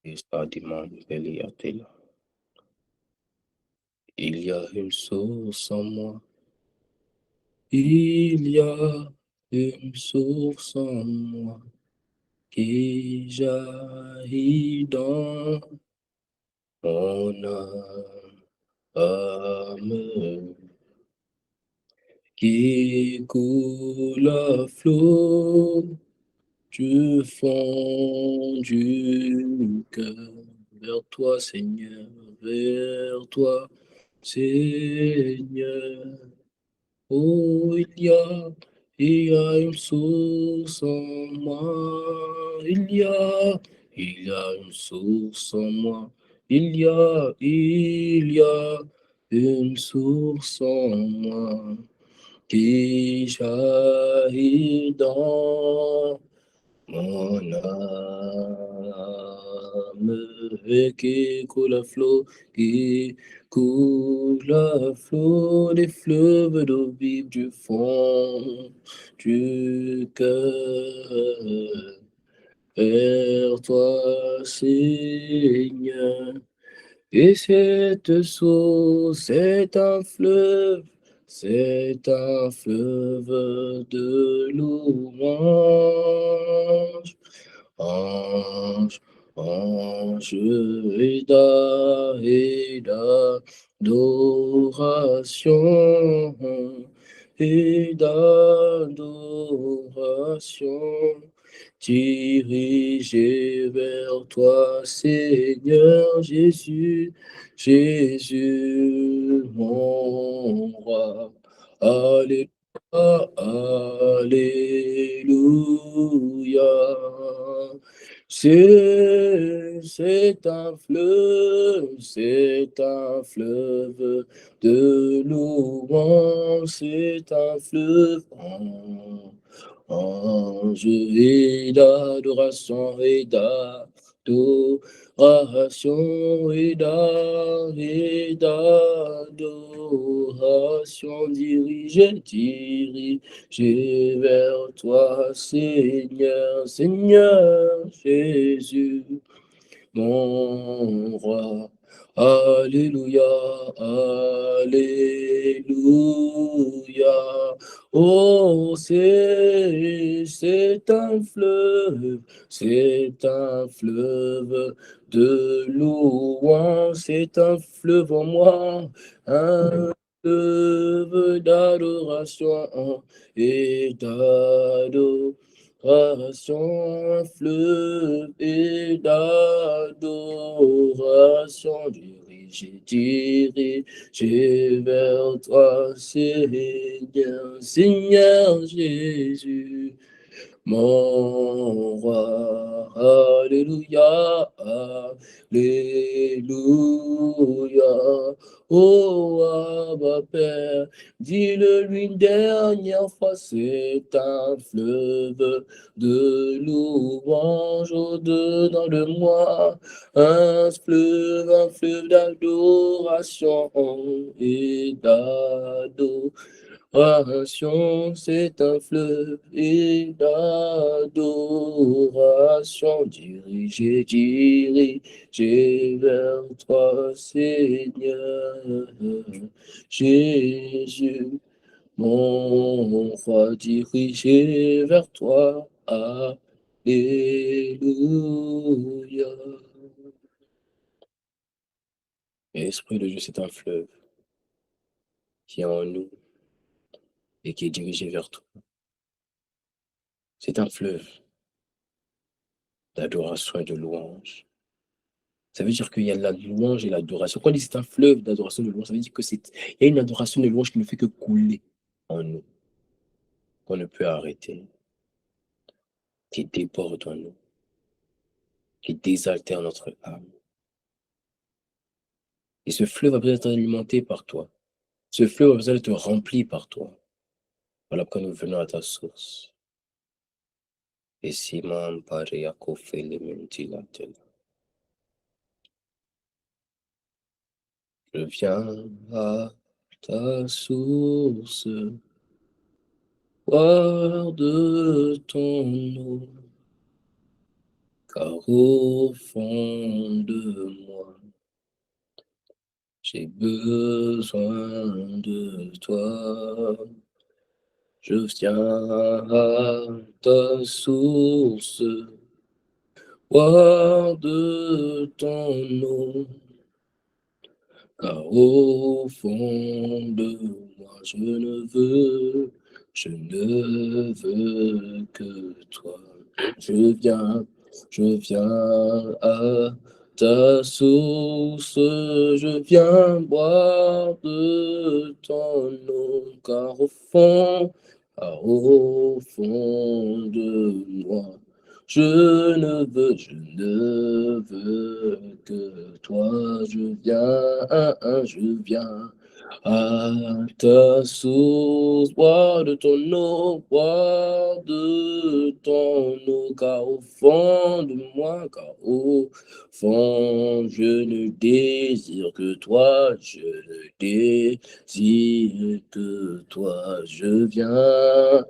Il y a une source en moi. Il y a une source en moi qui jaillit dans mon âme, qui coule à flot du fond du cœur. Vers toi, Seigneur, vers toi, Seigneur. Oh, il y a une source en moi. Il y a une source en moi. Il y a une source en moi qui jaillit dans mon âme et qui coule à flot, qui coule à flot des fleuves d'eau vive du fond du cœur. Vers toi, Seigneur, et cette source c'est un fleuve de louange. Ange, ange et d'adoration, et d'adoration. Dirigé vers toi, Seigneur Jésus, Jésus, mon roi. Alléluia, alléluia. C'est un fleuve de louange, c'est un fleuve ange et d'adoration et d'adoration et d'adoration dirigé vers toi, Seigneur, Seigneur Jésus, mon roi. Alléluia, alléluia. Oh, c'est un fleuve de louange, c'est un fleuve en moi, un fleuve d'adoration et d'adoration. Un fleuve et d'adoration dirigé vers toi, Seigneur, Seigneur Jésus, mon roi. Alléluia, alléluia. Oh, Abba Père, dis-le-lui une dernière fois, c'est un fleuve de louange au-dedans de moi, un fleuve d'adoration et d'adoration, c'est un fleuve et d'adoration dirigé vers toi, Seigneur Jésus. Mon roi dirigé vers toi, alléluia. L'Esprit de Dieu, c'est un fleuve qui est en nous et qui est dirigé vers toi. C'est un fleuve d'adoration et de louange. Ça veut dire qu'il y a la louange et l'adoration. Quand on dit c'est un fleuve d'adoration et de louange, ça veut dire qu'il y a une adoration et de louange qui ne fait que couler en nous, qu'on ne peut arrêter, qui déborde en nous, qui désaltère notre âme. Et ce fleuve a besoin d'être alimenté par toi. Ce fleuve a besoin d'être rempli par toi. Voilà pourquoi nous venons à ta source. Et Simon Paria Kofele Mentilatel. Je viens à ta source, boire de ton eau, car au fond de moi, j'ai besoin de toi. Je viens à ta source, boire de ton eau, car au fond de moi, je ne veux que toi. Je viens à ta source, je viens boire de ton eau, car au fond de moi, je ne veux que toi, je viens à ta source, bois de ton eau, bois de ton eau, car au fond, je ne désire que toi, je ne désire que toi, je viens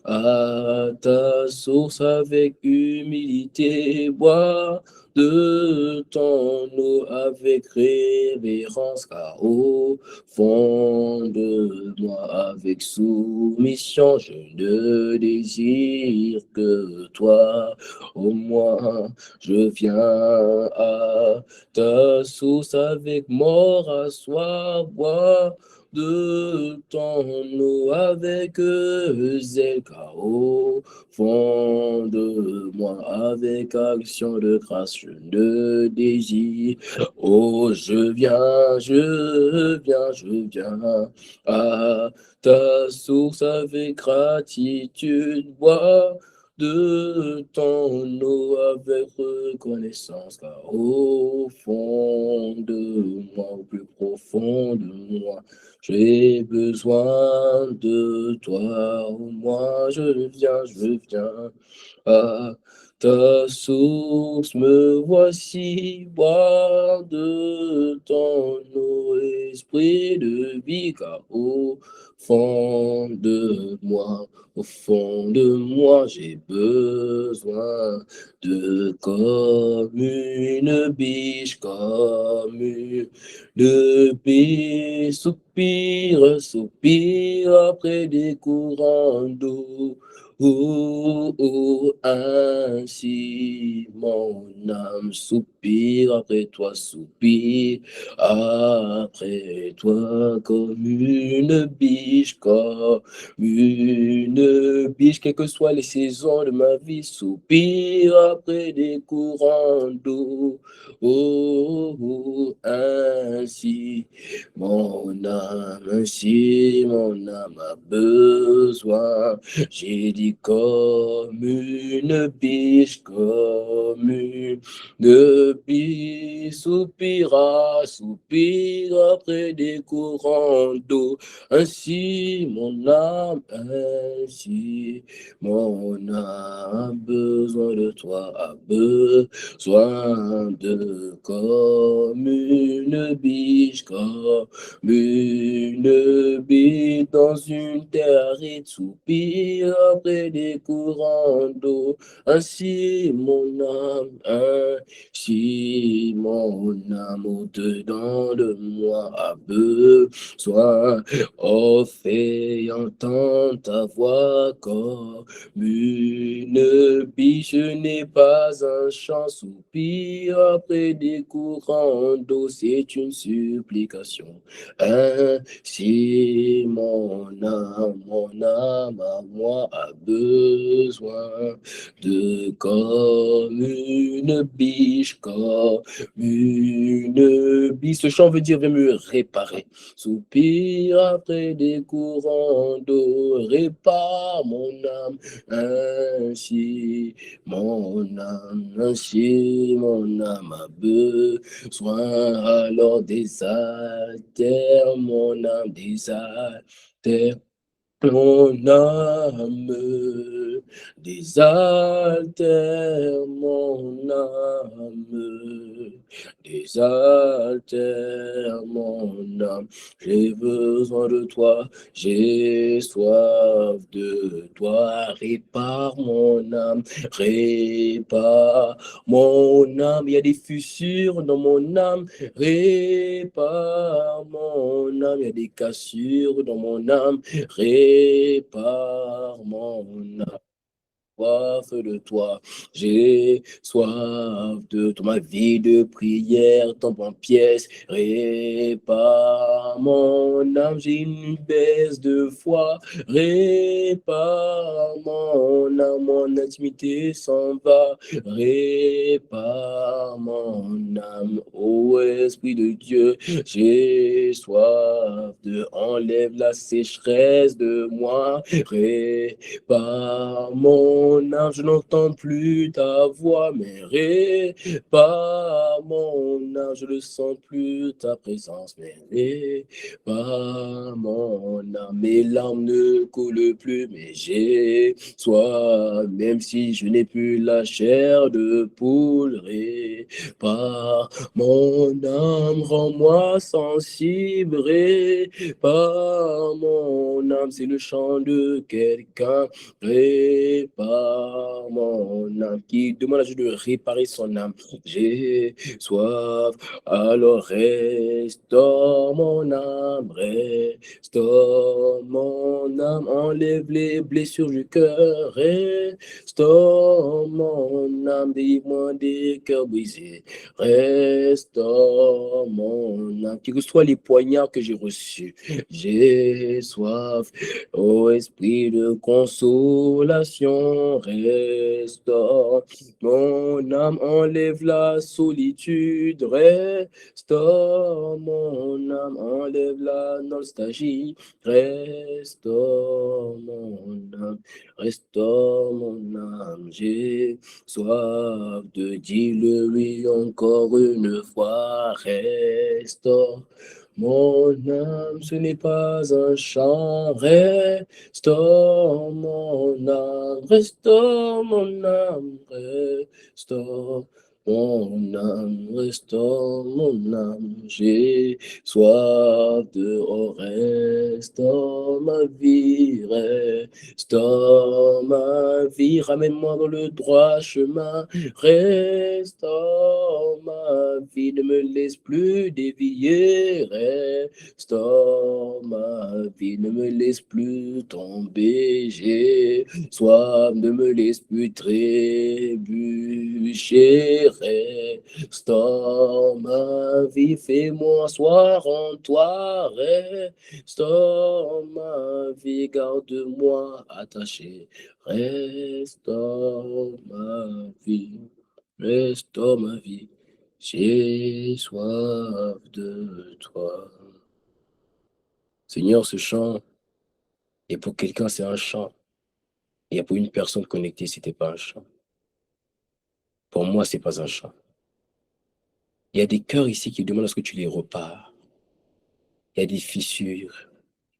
à ta source avec humilité, bois de ton eau avec révérence, car au fond de moi, avec soumission, je ne désire que toi. Au moins, je viens à ta source avec mort à soi, bois de ton eau avec zèle, car au fond de moi, avec action de grâce, je ne désire. Oh, je viens à ta source avec gratitude, bois de ton eau avec reconnaissance, car au fond de moi, au plus profond de moi, j'ai besoin de toi. Moi, je viens à ta source, me voici, boire de ton eau, esprit de vie, car au fond de moi, j'ai besoin de comme une biche, comme une biche, soupire après des courants d'eau. Ainsi mon âme soupire après toi, soupire après toi comme une biche, quelles que soient les saisons de ma vie, soupire après des courants d'eau. Ainsi mon âme a besoin. J'ai dit comme une biche, soupire après des courants d'eau. Ainsi mon âme a besoin de toi, a besoin de comme une biche, une bille dans une terre aride, soupire après des courants d'eau. Ainsi mon âme au-dedans de moi a besoin. Oh, fais entendre ta voix comme une biche n'est pas un chant, soupire après des courants d'eau, c'est une supplication. Si mon âme à moi a besoin de comme une biche, comme une biche. Ce chant veut dire, viens me réparer. Soupire après des courants d'eau, répare mon âme, ainsi mon âme a besoin alors désaltère mon âme, désaltère mon âme, désaltère mon âme, désaltère mon âme. J'ai besoin de toi, j'ai soif de toi. Répare mon âme, répare mon âme. Il y a des fissures dans mon âme, répare mon âme. Il y a des cassures dans mon âme, répare mon âme. Soif de toi, j'ai soif de toi, ma vie de prière tombe en pièces, répare mon âme, j'ai une baisse de foi, répare mon âme, mon intimité s'en va, répare mon âme, ô Esprit de Dieu, j'ai soif de, enlève la sécheresse de moi, répare mon âme, je n'entends plus ta voix, mais répare mon âme, je ne sens plus ta présence, mais répare mon âme, mes larmes ne coulent plus, mais j'ai soif, même si je n'ai plus la chair de poule, répare mon âme, rends-moi sensible, répare mon âme, c'est le chant de quelqu'un, répare mon âme, qui demande à Dieu de réparer son âme. J'ai soif, alors restaure mon âme, restaure mon âme, enlève les blessures du cœur, restaure mon âme, délivre-moi des cœurs brisés, restaure mon âme, quels que soient les poignards que j'ai reçus, j'ai soif. Ô esprit de consolation, restaure mon âme, enlève la solitude, restaure mon âme, enlève la nostalgie, restaure mon âme, restaure mon âme, j'ai soif de dire lui encore une fois, restaure mon âme, ce n'est pas un chant, restaure mon âme, restaure mon âme, restaure mon âme, restaure mon âme, j'ai soif de, oh, restaure ma vie, restaure ma vie, ramène-moi dans le droit chemin, restaure ma vie, ne me laisse plus dévier, restaure ma vie, ne me laisse plus tomber, j'ai soif, ne me laisse plus trébucher, restaure ma vie, fais-moi asseoir en toi, restaure ma vie, garde-moi attaché, restaure ma vie, restaure ma vie, j'ai soif de toi. Seigneur, ce chant, et pour quelqu'un, c'est un chant. Et pour une personne connectée, c'était pas un chant. Pour moi, c'est pas un chant. Il y a des cœurs ici qui demandent à ce que tu les repares. Il y a des fissures,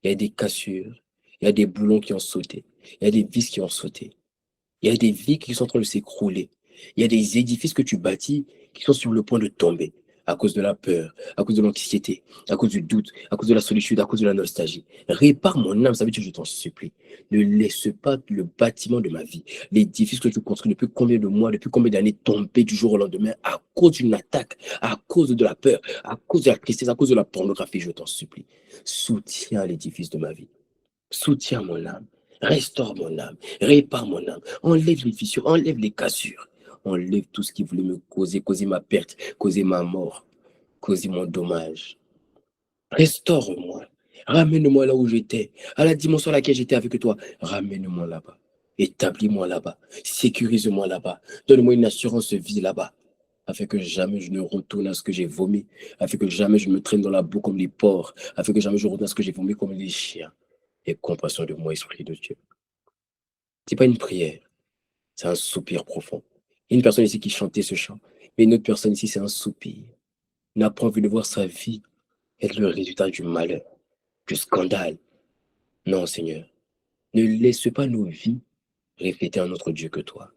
il y a des cassures, il y a des boulons qui ont sauté, il y a des vis qui ont sauté. Il y a des vies qui sont en train de s'écrouler. Il y a des édifices que tu bâtis qui sont sur le point de tomber à cause de la peur, à cause de l'anxiété, à cause du doute, à cause de la solitude, à cause de la nostalgie. Répare mon âme, ça veut dire que je t'en supplie. Ne laisse pas le bâtiment de ma vie, l'édifice que tu construis depuis combien de mois, depuis combien d'années tomber du jour au lendemain à cause d'une attaque, à cause de la peur, à cause de la tristesse, à cause de la pornographie, je t'en supplie. Soutiens l'édifice de ma vie. Soutiens mon âme, restaure mon âme, répare mon âme, enlève les fissures, enlève les cassures, enlève tout ce qui voulait me causer ma perte, causer ma mort, causer mon dommage. Restaure-moi, ramène-moi là où j'étais, à la dimension à laquelle j'étais avec toi, ramène-moi là-bas, établis-moi là-bas, sécurise-moi là-bas, donne-moi une assurance de vie là-bas, afin que jamais je ne retourne à ce que j'ai vomi, afin que jamais je me traîne dans la boue comme les porcs, afin que jamais je retourne à ce que j'ai vomi comme les chiens. Aie compassion de moi, Esprit de Dieu. C'est pas une prière, c'est un soupir profond. Il y a une personne ici qui chantait ce chant, mais une autre personne ici, c'est un soupir. Il n'a pas envie de voir sa vie être le résultat du malheur, du scandale. Non, Seigneur, ne laisse pas nos vies refléter un autre Dieu que toi.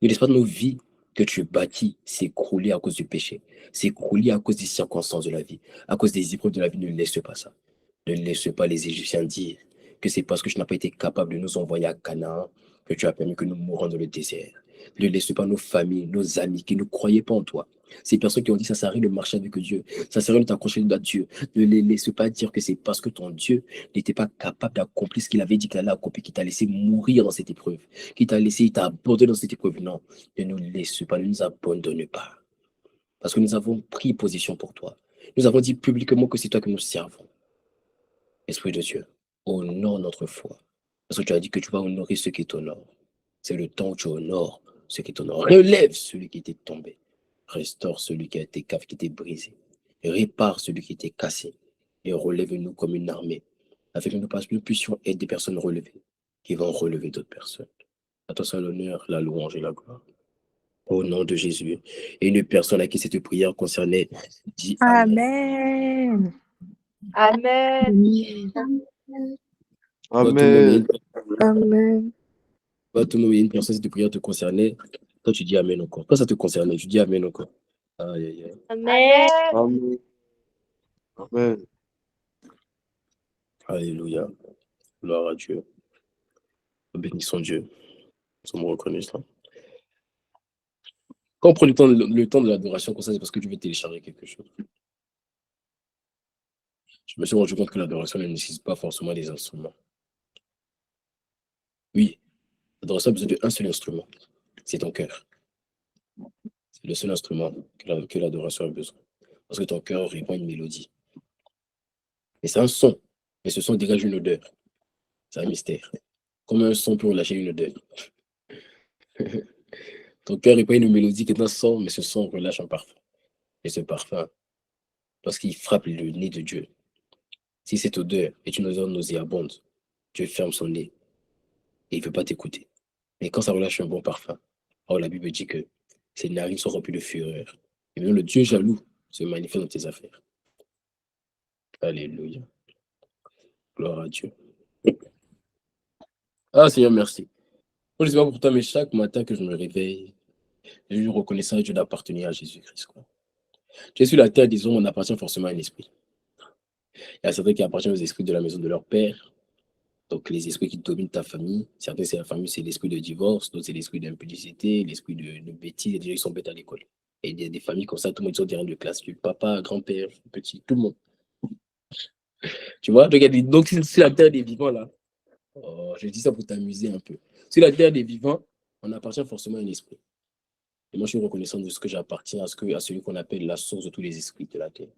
Ne laisse pas nos vies que tu bâtis s'écrouler à cause du péché, s'écrouler à cause des circonstances de la vie, à cause des épreuves de la vie. Ne laisse pas ça. Ne laisse pas les Égyptiens dire que c'est parce que tu n'as pas été capable de nous envoyer à Canaan que tu as permis que nous mourons dans le désert. Ne laisse pas nos familles, nos amis qui ne croyaient pas en toi. Ces personnes qui ont dit ça sert à rien de marcher avec Dieu, ça sert à rien de t'accrocher à Dieu. Ne les laisse pas dire que c'est parce que ton Dieu n'était pas capable d'accomplir ce qu'il avait dit qu'il allait accomplir, qui t'a laissé mourir dans cette épreuve, qui t'a laissé, il t'a abandonné dans cette épreuve. Non, ne nous laisse pas, ne nous abandonne pas. Parce que nous avons pris position pour toi. Nous avons dit publiquement que c'est toi que nous servons. Esprit de Dieu, honore notre foi. Parce que tu as dit que tu vas honorer ceux qui t'honorent. C'est le temps où tu honores ceux qui t'honorent. Relève celui qui était tombé. Restaure celui qui a été qui était brisé. Répare celui qui était cassé. Et relève-nous comme une armée. Afin que nous puissions être des personnes relevées, qui vont relever d'autres personnes. À toi seul l'honneur, la louange et la gloire. Au nom de Jésus. Et une personne à qui cette prière concernait dit Amen. Amen. Amen. Amen. Toi, tout le monde, il y a une personne, cette prière te concernait. Toi, tu dis Amen encore. Toi, ça te concernait. Tu dis Amen encore. Aïe, aïe, aïe. Amen. Amen. Amen. Alléluia. Gloire à Dieu. Bénissons Dieu. Nous sommes reconnaissants. Quand on prend le temps de l'adoration, comme ça, c'est parce que tu veux télécharger quelque chose. Je me suis rendu compte que l'adoration ne nécessite pas forcément des instruments. Oui, l'adoration a besoin d'un seul instrument. C'est ton cœur. C'est le seul instrument que l'adoration a besoin. Parce que ton cœur répond à une mélodie. Et c'est un son. Mais ce son dégage une odeur. C'est un mystère. Comme un son peut relâcher une odeur. Ton cœur n'est pas une mélodie qui est un son, mais ce son relâche un parfum. Et ce parfum, lorsqu'il frappe le nez de Dieu, si cette odeur est une odeur nauséabonde, Dieu ferme son nez et il ne veut pas t'écouter. Mais quand ça relâche un bon parfum, oh, la Bible dit que ses narines sont remplies de fureur. Et même le Dieu jaloux se manifeste dans tes affaires. Alléluia. Gloire à Dieu. Ah Seigneur, merci. Moi, je ne sais pas pour toi, mais chaque matin que je me réveille, je suis reconnaissant Dieu d'appartenir à Jésus-Christ. Tu es sur la terre, disons, on appartient forcément à un esprit. Il y a certains qui appartiennent aux esprits de la maison de leur père. Donc, les esprits qui dominent ta famille. Certains, c'est la famille, c'est l'esprit de divorce. D'autres, c'est l'esprit d'impudicité, l'esprit de bêtise. Et des gens qui sont bêtes à l'école. Et il y a des familles comme ça, tout le monde sont derrière de classe. Du papa, grand-père, petit, tout le monde. Tu vois? Donc, sur la terre des vivants, là, oh, je dis ça pour t'amuser un peu. Sur la terre des vivants, on appartient forcément à un esprit. Et moi, je suis reconnaissant de ce que j'appartiens à celui qu'on appelle la source de tous les esprits de la terre.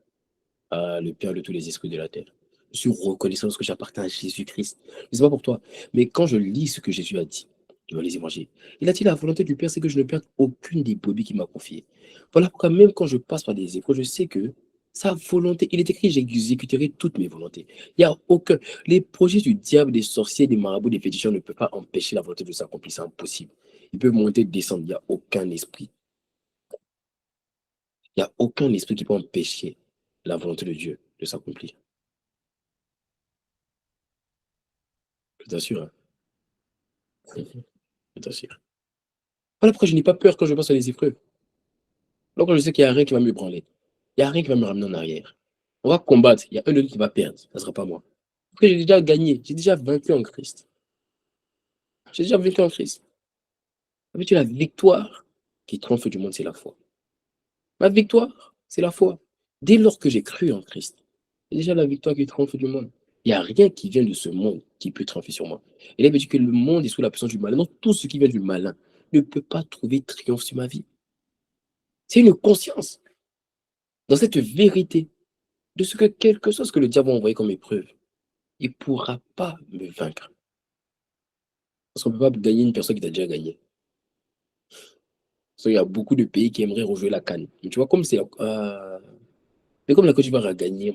Le Père de tous les esprits de la terre. Je suis reconnaissant de ce que j'appartiens à Jésus-Christ. Je ne sais pas pour toi, mais quand je lis ce que Jésus a dit dans les évangiles, il a dit la volonté du Père, c'est que je ne perde aucune des brebis qu'il m'a confiées. Voilà pourquoi même quand je passe par des épreuves, je sais que sa volonté, il est écrit, j'exécuterai toutes mes volontés. Il n'y a aucun. Les projets du diable, des sorciers, des marabouts, des féticheurs ne peuvent pas empêcher la volonté de s'accomplir. C'est impossible. Ils peuvent monter, descendre. Il n'y a aucun esprit. Il n'y a aucun esprit qui peut empêcher la volonté de Dieu de s'accomplir. Je t'assure. Hein. Je t'assure. Voilà pourquoi je n'ai pas peur quand je passe sur les épreuves. Alors quand je sais qu'il n'y a rien qui va me branler. Il n'y a rien qui va me ramener en arrière. On va combattre. Il y a un de nous qui va perdre. Ça ne sera pas moi. Parce que j'ai déjà gagné. J'ai déjà vaincu en Christ. J'ai déjà vaincu en Christ. Avec la victoire qui triomphe du monde, c'est la foi. Ma victoire, c'est la foi. Dès lors que j'ai cru en Christ, c'est déjà la victoire qui triomphe du monde. Il n'y a rien qui vient de ce monde qui peut triompher sur moi. Et là, il me dit que le monde est sous la puissance du malin. Donc, tout ce qui vient du malin ne peut pas trouver triomphe sur ma vie. C'est une conscience dans cette vérité de ce que quelque chose que le diable a envoyé comme épreuve, il ne pourra pas me vaincre. Parce qu'on ne peut pas gagner une personne qui t'a déjà gagné. Parce qu'il y a beaucoup de pays qui aimeraient rejouer la CAN. Mais tu vois, comme c'est mais comme la Côte d'Ivoire a gagné,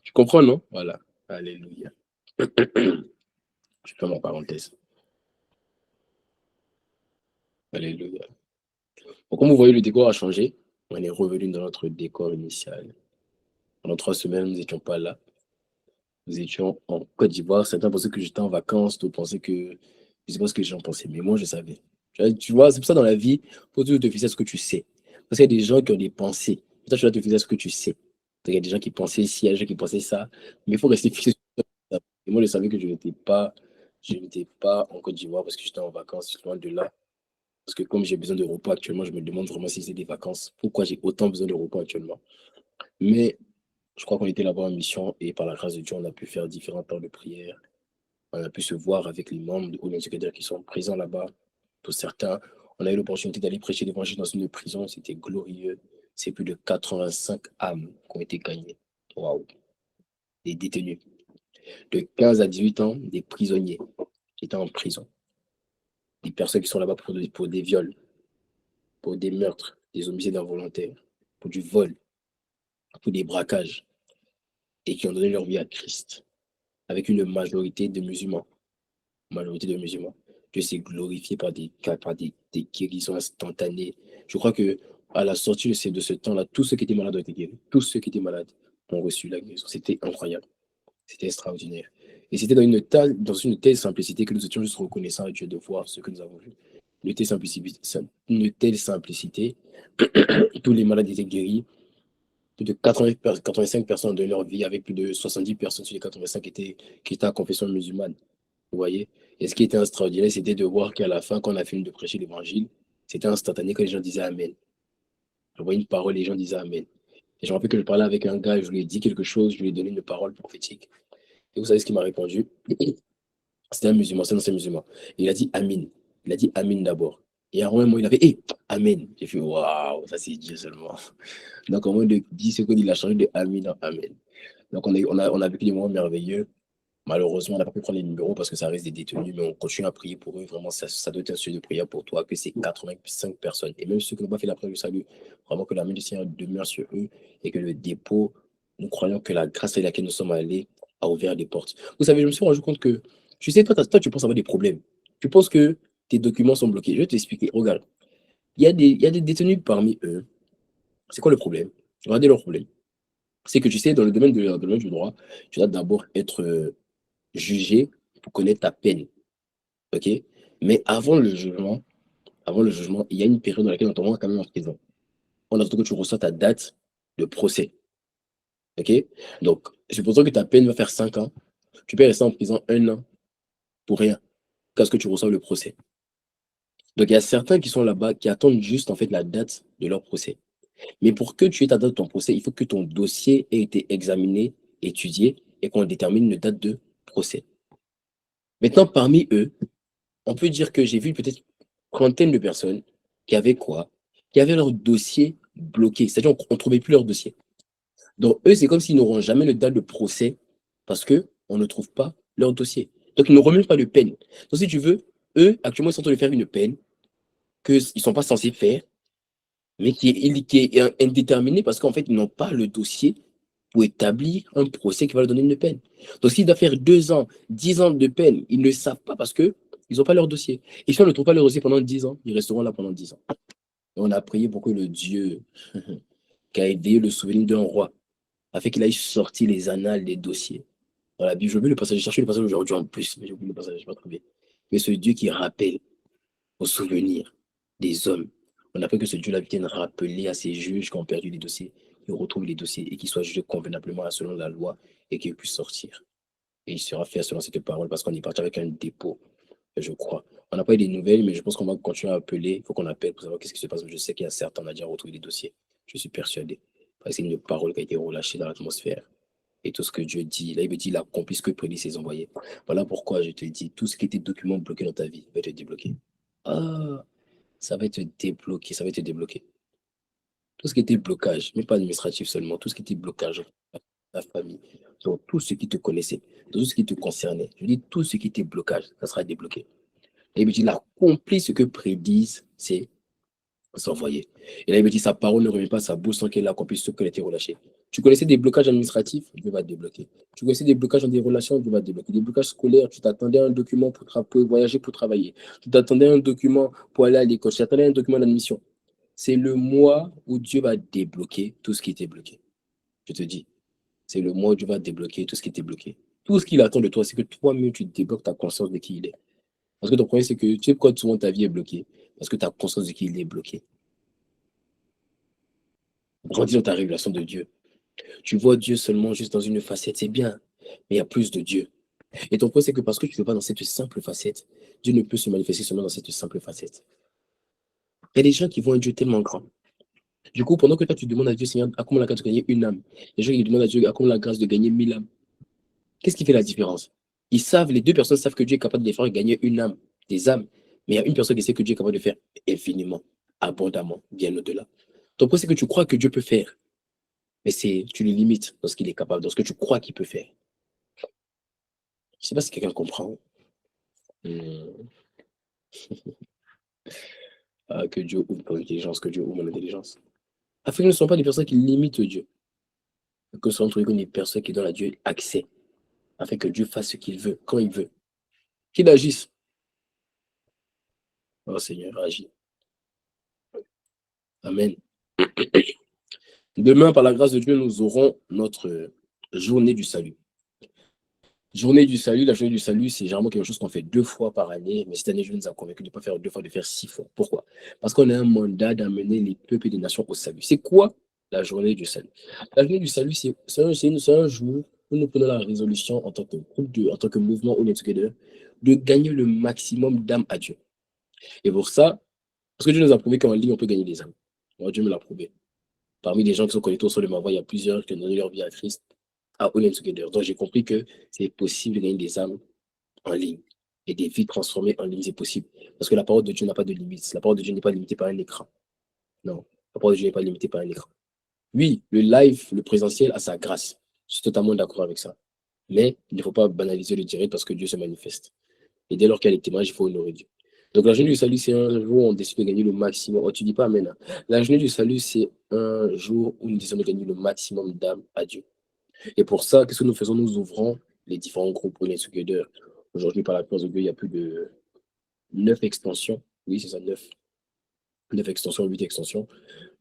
tu comprends, non? Voilà. Alléluia. Je fais ma parenthèse. Alléluia. Donc, comme vous voyez, le décor a changé. On est revenu dans notre décor initial. Pendant 3 semaines, nous n'étions pas là. Nous étions en Côte d'Ivoire. Certains pensaient que j'étais en vacances, d'autres pensaient que. Je ne sais pas ce que les gens pensaient, mais moi, je savais. Tu vois, c'est pour ça dans la vie, il faut toujours te fier à ce que tu sais. Parce qu'il y a des gens qui ont des pensées. Toi, tu dois te fier à ce que tu sais. Il y a des gens qui pensaient ci, il y a des gens qui pensaient ça. Mais il faut rester fixé sur ça. Et moi, je savais que je n'étais pas en Côte d'Ivoire parce que j'étais en vacances, loin de là. Parce que comme j'ai besoin de repos actuellement, je me demande vraiment si c'est des vacances. Pourquoi j'ai autant besoin de repos actuellement. Mais je crois qu'on était là-bas en mission et par la grâce de Dieu, on a pu faire différents temps de prière. On a pu se voir avec les membres de Holy Secrétaire qui sont présents là-bas. Pour certains, on a eu l'opportunité d'aller prêcher l'évangile dans une prison. C'était glorieux. C'est plus de 85 âmes qui ont été gagnées. Waouh! Des détenus. De 15 à 18 ans, des prisonniers qui étaient en prison. Des personnes qui sont là-bas pour des viols, pour des meurtres, des homicides involontaires, pour du vol, pour des braquages, et qui ont donné leur vie à Christ, avec une majorité de musulmans. Majorité de musulmans. Dieu s'est glorifié par des guérisons instantanées. Je crois que à la sortie de ce temps-là, tous ceux qui étaient malades ont été guéris. Tous ceux qui étaient malades ont reçu la guérison. C'était incroyable. C'était extraordinaire. Et c'était dans une telle simplicité que nous étions juste reconnaissants à Dieu de voir ce que nous avons vu. Une telle simplicité, tous les malades étaient guéris. Plus de 85 personnes de leur vie, avec plus de 70 personnes sur les 85 qui étaient à confession musulmane. Vous voyez? Et ce qui était extraordinaire, c'était de voir qu'à la fin, quand on a fini de prêcher l'évangile, c'était instantané quand les gens disaient Amen. Je voyais une parole, les gens disaient Amen. Et je me rappelle que je parlais avec un gars, je lui ai dit quelque chose, je lui ai donné une parole prophétique. Et vous savez ce qu'il m'a répondu? C'était un musulman, c'est un ancien musulman. Il a dit Amen. Il a dit Amen d'abord. Et à un moment, il avait Amen. J'ai fait waouh, ça c'est Dieu seulement. Donc en moins de 10 secondes, il a changé de Amen en Amen. Donc on a vécu des moments merveilleux. Malheureusement, on n'a pas pu prendre les numéros parce que ça reste des détenus, mais on continue à prier pour eux. Vraiment, ça doit être un sujet de prière pour toi, que c'est 85 personnes. Et même ceux qui n'ont pas fait la prière du salut, vraiment que la main du Seigneur demeure sur eux et que le dépôt, nous croyons que la grâce avec laquelle nous sommes allés a ouvert des portes. Vous savez, je me suis rendu compte que, tu sais, toi, tu penses avoir des problèmes. Tu penses que tes documents sont bloqués. Je vais t'expliquer. Regarde, il y a des détenus parmi eux. C'est quoi le problème? Regardez leur problème. C'est que tu sais, dans le domaine du droit, tu dois d'abord être jugé pour connaître ta peine. OK? Mais avant le jugement, il y a une période dans laquelle on t'envoie quand même en prison. On attend que tu reçois ta date de procès. OK? Donc, supposons que ta peine va faire 5 ans. Tu peux rester en prison 1 an pour rien, jusqu'à ce que tu reçoives le procès. Donc, il y a certains qui sont là-bas qui attendent juste en fait la date de leur procès. Mais pour que tu aies ta date de ton procès, il faut que ton dossier ait été examiné, étudié et qu'on détermine une date de procès. Maintenant, parmi eux, on peut dire que j'ai vu peut-être trentaine de personnes qui avaient quoi? Qui avaient leur dossier bloqué. C'est-à-dire on ne trouvait plus leur dossier. Donc eux, c'est comme s'ils n'auront jamais le date de procès parce qu'on ne trouve pas leur dossier. Donc ils n'auront même pas de peine. Donc si tu veux, eux, actuellement, ils sont en train de faire une peine qu'ils ne sont pas censés faire, mais qui est indéterminée parce qu'en fait, ils n'ont pas le dossier pour établir un procès qui va leur donner une peine. Donc s'ils doivent faire 2 ans, 10 ans de peine, ils ne le savent pas parce qu'ils n'ont pas leur dossier. Et si on ne trouve pas leur dossier pendant 10 ans, ils resteront là pendant 10 ans. Et on a prié pour que le Dieu qui a aidé le souvenir d'un roi, a fait qu'il aille sortir les annales des dossiers. Dans la Bible, j'ai oublié le passage, j'ai cherché le passage aujourd'hui en plus, mais j'ai oublié le passage, je n'ai pas trouvé. Mais ce Dieu qui rappelle aux souvenirs des hommes, on a pris que ce Dieu-là vienne rappeler à ces juges qui ont perdu les dossiers, qu'ils retrouvent les dossiers et qu'ils soient jugés convenablement selon la loi et qu'ils puissent sortir. Et il sera fait selon cette parole parce qu'on est parti avec un dépôt, je crois. On n'a pas eu des nouvelles, mais je pense qu'on va continuer à appeler. Il faut qu'on appelle pour savoir qu'est-ce qui se passe. Je sais qu'il y a certains, on a déjà retrouvé des dossiers. Je suis persuadé. Parce que c'est une parole qui a été relâchée dans l'atmosphère. Et tout ce que Dieu dit, là, il me dit, il accomplit ce que prédit ses envoyés. Voilà pourquoi je te dis, tout ce qui était document bloqué dans ta vie va être débloqué. Ah, ça va être débloqué, ça va être débloqué. Tout ce qui était blocage, même pas administratif seulement, tout ce qui était blocage, ta famille, donc tout ce qui te connaissait, tout ce qui te concernait, je dis tout ce qui était blocage, ça sera débloqué. Et il me dit, il accomplit ce que prédisent ses envoyés. Et là, il me dit, sa parole ne remet pas sa bouche sans qu'elle accomplisse ce qu'elle a été relâchée. Tu connaissais des blocages administratifs, Dieu va te débloquer. Tu connaissais des blocages dans des relations, Dieu va te débloquer. Des blocages scolaires, tu t'attendais à un document pour voyager, pour travailler. Tu t'attendais à un document pour aller à l'école. Tu t'attendais à un document d'admission. C'est le mois où Dieu va débloquer tout ce qui était bloqué. Je te dis, c'est le mois où Dieu va débloquer tout ce qui était bloqué. Tout ce qu'il attend de toi, c'est que toi-même, tu débloques ta conscience de qui il est. Parce que ton problème, c'est que tu sais pourquoi souvent ta vie est bloquée. Parce que tu as conscience de qu'il est bloqué. Grandis dans ta révélation de Dieu. Tu vois Dieu seulement juste dans une facette, c'est bien, mais il y a plus de Dieu. Et ton point, c'est que parce que tu ne veux pas dans cette simple facette, Dieu ne peut se manifester seulement dans cette simple facette. Il y a des gens qui voient un Dieu tellement grand. Du coup, pendant que toi, tu demandes à Dieu, Seigneur, accorde la grâce de gagner une âme. Les gens qui demandent à Dieu, accorde la grâce de gagner 1000 âmes. Qu'est-ce qui fait la différence? Ils savent, les deux personnes savent que Dieu est capable de les faire gagner une âme, des âmes. Mais il y a une personne qui sait que Dieu est capable de faire infiniment, abondamment, bien au-delà. Ton point, c'est que tu crois que Dieu peut faire. Mais tu le limites dans ce qu'il est capable, dans ce que tu crois qu'il peut faire. Je ne sais pas si quelqu'un comprend. Hmm. Que Dieu ouvre ton intelligence, que Dieu ouvre mon intelligence. Afin que nous ne soyons pas des personnes qui limitent Dieu. Que nous soyons entre des personnes qui donnent à Dieu accès. Afin que Dieu fasse ce qu'il veut, quand il veut. Qu'il agisse. Oh Seigneur, agis. Amen. Demain, par la grâce de Dieu, nous aurons notre journée du salut. Journée du salut, la journée du salut, c'est généralement quelque chose qu'on fait 2 fois par année, mais cette année, Dieu nous a convaincu de ne pas faire 2 fois, de faire 6 fois. Pourquoi? Parce qu'on a un mandat d'amener les peuples et les nations au salut. C'est quoi la journée du salut? La journée du salut, c'est un jour où nous prenons la résolution en tant que groupe, en tant que mouvement All In Together, de gagner le maximum d'âmes à Dieu. Et pour ça, parce que Dieu nous a prouvé qu'en ligne, on peut gagner des âmes. Moi, Dieu me l'a prouvé. Parmi les gens qui sont connectés au sol de ma voix, il y a plusieurs qui ont donné leur vie à Christ à All In Together. Donc, j'ai compris que c'est possible de gagner des âmes en ligne et des vies transformées en ligne, c'est possible. Parce que la parole de Dieu n'a pas de limite. La parole de Dieu n'est pas limitée par un écran. Non, la parole de Dieu n'est pas limitée par un écran. Oui, le live, le présentiel a sa grâce. Je suis totalement d'accord avec ça. Mais il ne faut pas banaliser le direct parce que Dieu se manifeste. Et dès lors qu'il y a les témoignages, il faut honorer Dieu. Donc la journée du salut, c'est un jour où on décide de gagner le maximum. Oh, tu dis pas Amen. Hein. La journée du salut, c'est un jour où nous décidons de gagner le maximum d'âmes à Dieu. Et pour ça, qu'est-ce que nous faisons? Nous ouvrons les différents groupes All In Together. Aujourd'hui, par la grâce de Dieu, il y a plus de 9 extensions. Oui, c'est ça, 9. 9 extensions, 8 extensions.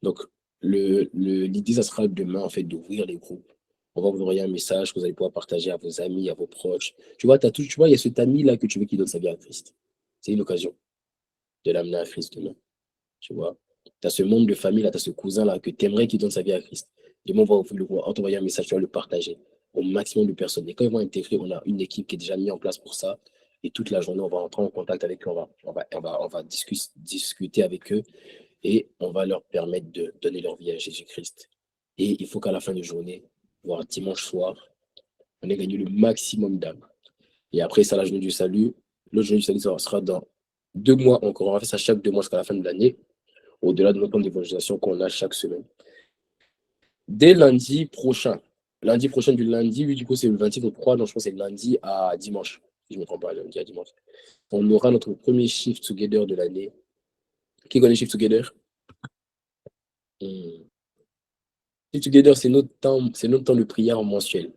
Donc, l'idée, ça sera demain, en fait, d'ouvrir les groupes. On va vous envoyer un message que vous allez pouvoir partager à vos amis, à vos proches. Tu vois, tu vois, il y a cet ami-là que tu veux qui donne sa vie à Christ. C'est une occasion de l'amener à Christ demain. Tu vois, tu as ce membre de famille là, tu as ce cousin-là que tu aimerais qu'il donne sa vie à Christ. Demain, on va le voir, on t'envoyer un message, tu vas le partager au maximum de personnes. Et quand ils vont intégrer, on a une équipe qui est déjà mise en place pour ça. Et toute la journée, on va entrer en contact avec eux, on va discuter avec eux et on va leur permettre de donner leur vie à Jésus-Christ. Et il faut qu'à la fin de journée, voire dimanche soir, on ait gagné le maximum d'âmes. Et après ça, la journée du salut, l'autre journée du salut, ça sera dans 2 mois encore. On va faire ça chaque 2 mois jusqu'à la fin de l'année, au-delà de notre temps d'évangélisation qu'on a chaque semaine. Dès lundi prochain du lundi, oui, du coup, c'est le 23, donc je pense que c'est lundi à dimanche. Si je ne me trompe pas, lundi à dimanche. On aura notre premier Shift Together de l'année. Qui connaît Shift Together? Shift Together, c'est notre temps de prière mensuel.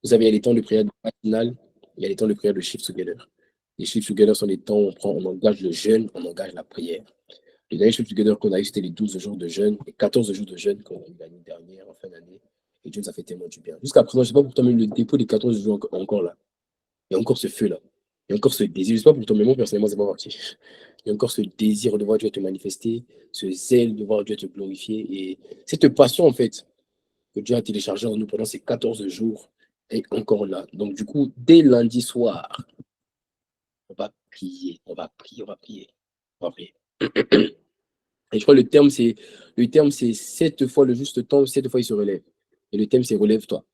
Vous savez, il y a les temps de prière matinale, il y a les temps de prière de Shift Together. Les Shift Together sont les temps où on engage le jeûne, on engage la prière. Les derniers Shift Together qu'on a eu, c'était les 12 jours de jeûne, les 14 jours de jeûne qu'on a eu l'année dernière, en fin d'année. Et Dieu nous a fait tellement du bien. Jusqu'à présent, je ne sais pas pour toi, mais le dépôt des 14 jours encore là. Il y a encore ce feu là. Il y a encore ce désir. Je ne sais pas pour toi, mais moi, personnellement, c'est pas parti. Il y a encore ce désir de voir Dieu te manifester, ce zèle de voir Dieu te glorifier. Et cette passion, en fait, que Dieu a téléchargée en nous pendant ces 14 jours est encore là. Donc, du coup, dès lundi soir, on va prier, on va prier, on va prier, on va prier. Et je crois que le terme c'est 7 fois le juste temps, 7 fois il se relève. Et le thème c'est relève-toi.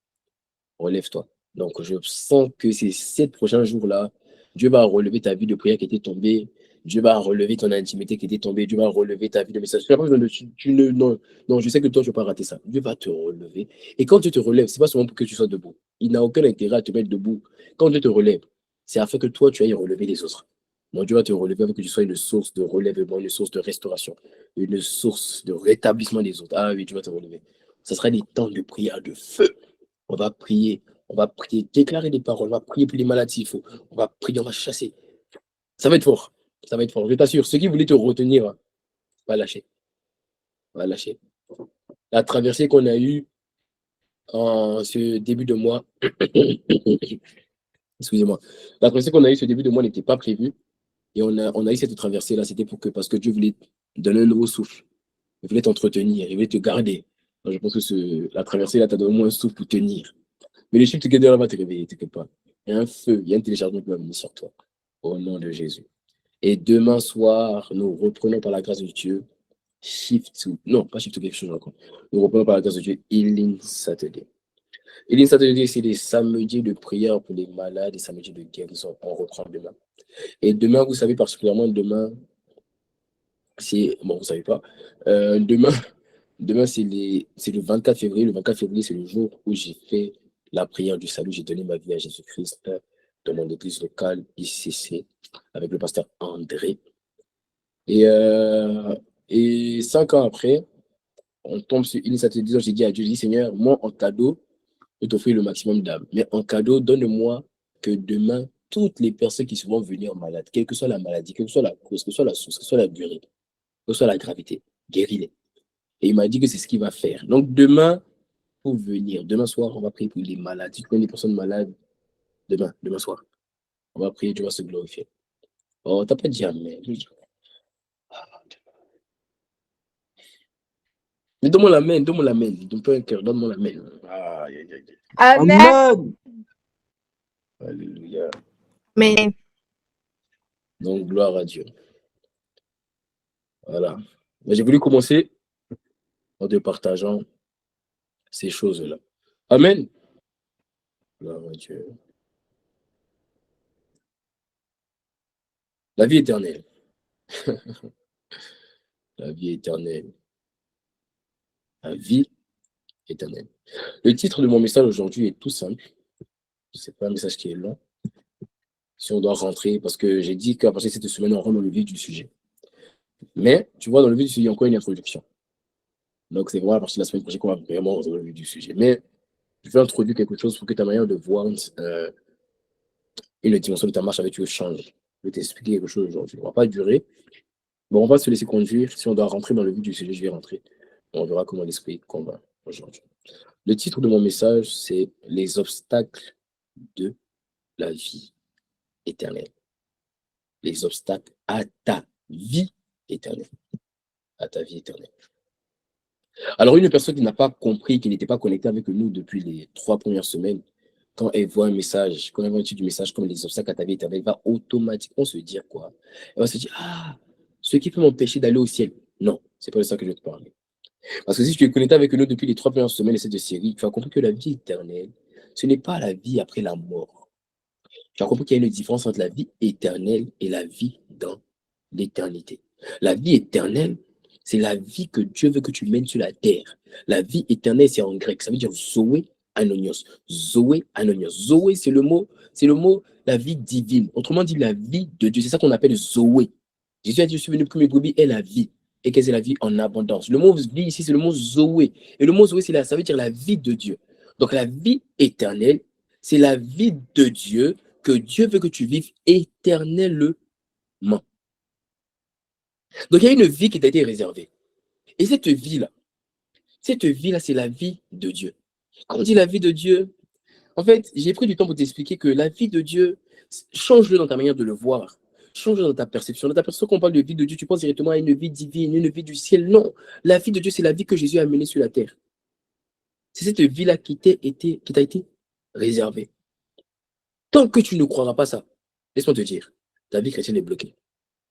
Relève-toi. Donc je sens que ces 7 prochains jours-là, Dieu va relever ta vie de prière qui était tombée. Dieu va relever ton intimité qui était tombée. Dieu va relever ta vie de message. Non, non, je sais que toi, tu ne vas pas rater ça. Dieu va te relever. Et quand Dieu te relève, ce n'est pas seulement pour que tu sois debout. Il n'a aucun intérêt à te mettre debout. Quand Dieu te relève, c'est afin que toi, tu ailles relever les autres. Donc Dieu va te relever afin que tu sois une source de relèvement, une source de restauration, une source de rétablissement des autres. Ah oui, Dieu va te relever. Ce sera des temps de prière de feu. On va prier, déclarer des paroles, on va prier pour les maladies, on va prier, on va chasser. Ça va être fort, ça va être fort. Je t'assure, ceux qui voulaient te retenir, va lâcher, va lâcher. La traversée qu'on a eue en ce début de mois, excusez-moi, la traversée qu'on a eue ce début de mois n'était pas prévue. Et on a eu cette traversée-là, c'était parce que Dieu voulait donner un nouveau souffle. Il voulait t'entretenir, il voulait te garder. Donc, je pense que la traversée, là, t'as donné au moins un souffle pour tenir. Mais le Shift Together, là, va te réveiller, t'inquiète pas. Il y a un feu, il y a un téléchargement qui va venir sur toi. Au nom de Jésus. Et demain soir, nous reprenons par la grâce de Dieu non, pas Shift to quelque chose encore. Nous reprenons par la grâce de Dieu Healing Saturday. Healing Saturday, c'est des samedis de prière pour les malades, des samedis de guérison. On reprend demain. Et demain, vous savez particulièrement, demain, bon, vous savez pas, demain c'est le 24 février. Le 24 février, c'est le jour où j'ai fait la prière du salut. J'ai donné ma vie à Jésus-Christ dans mon église locale, ICC, avec le pasteur André. Et 5 ans après, on tombe sur une certaine disant, j'ai dit à Dieu, j'ai dit, Seigneur, moi, en cadeau, je t'offrir le maximum d'âme. Mais en cadeau, donne-moi que demain, toutes les personnes qui vont venir malades, quelle que soit la maladie, quelle que soit la cause, quelle que soit la source, quelle que soit la durée, quelle que soit la gravité, guéris-les. Et il m'a dit que c'est ce qu'il va faire. Donc demain, pour venir, demain soir, on va prier pour les malades. Si tu connais des personnes malades, demain soir, on va prier, Dieu va se glorifier. Oh, t'as pas dit amen. Mais donne-moi la main, donne-moi la main. Donne-moi un cœur, donne-moi la main. Amen. Amen. Alléluia. Amen. Donc, gloire à Dieu. Voilà. Mais j'ai voulu commencer en te partageant ces choses-là. Amen. Gloire à Dieu. La vie éternelle. La vie éternelle. La vie éternelle. Le titre de mon message aujourd'hui est tout simple. Ce n'est pas un message qui est long. Si on doit rentrer, parce que j'ai dit qu'à partir de cette semaine, on rentre dans le vif du sujet. Mais, tu vois, dans le vif du sujet, il y a encore une introduction. Donc, c'est vraiment à partir de la semaine prochaine qu'on va vraiment rentrer dans le vif du sujet. Mais, je vais introduire quelque chose pour que ta manière de voir une dimension de ta marche avec Dieu change. Je vais t'expliquer quelque chose aujourd'hui. On ne va pas durer. Bon, on va se laisser conduire. Si on doit rentrer dans le vif du sujet, je vais rentrer. On verra comment l'esprit convainc aujourd'hui. Le titre de mon message, c'est Les obstacles de la vie éternelle. Les obstacles à ta vie éternelle. À ta vie éternelle. Alors, une personne qui n'a pas compris, qui n'était pas connectée avec nous depuis les 3 premières semaines, quand elle voit un message, quand elle voit un du message comme les obstacles à ta vie éternelle, elle va automatiquement se dire quoi? Elle va se dire, ah, ce qui peut m'empêcher d'aller au ciel. Non, c'est pas de ça que je vais te parler. Parce que si tu es connecté avec nous depuis les 3 premières semaines de cette série, tu as compris que la vie éternelle, ce n'est pas la vie après la mort. Tu as compris qu'il y a une différence entre la vie éternelle et la vie dans l'éternité. La vie éternelle, c'est la vie que Dieu veut que tu mènes sur la terre. La vie éternelle, c'est en grec. Ça veut dire Zoé Anonios. Zoé Anonios. Zoé, c'est le mot, la vie divine. Autrement dit, la vie de Dieu. C'est ça qu'on appelle Zoé. Jésus a dit, je suis venu pour que mes brebis aient la vie et qu'elles aient la vie en abondance. Le mot vie ici, c'est le mot Zoé. Et le mot Zoé, ça veut dire la vie de Dieu. Donc la vie éternelle, c'est la vie de Dieu que Dieu veut que tu vives éternellement. Donc il y a une vie qui t'a été réservée. Et cette vie-là, c'est la vie de Dieu. Quand on dit la vie de Dieu, en fait, j'ai pris du temps pour t'expliquer que la vie de Dieu, change-le dans ta manière de le voir. Change-le dans ta perception. Dans ta perception, quand on parle de vie de Dieu, tu penses directement à une vie divine, une vie du ciel. Non, la vie de Dieu, c'est la vie que Jésus a menée sur la terre. C'est cette vie-là qui t'a été réservée. Tant que tu ne croiras pas ça, laisse-moi te dire, ta vie chrétienne est bloquée.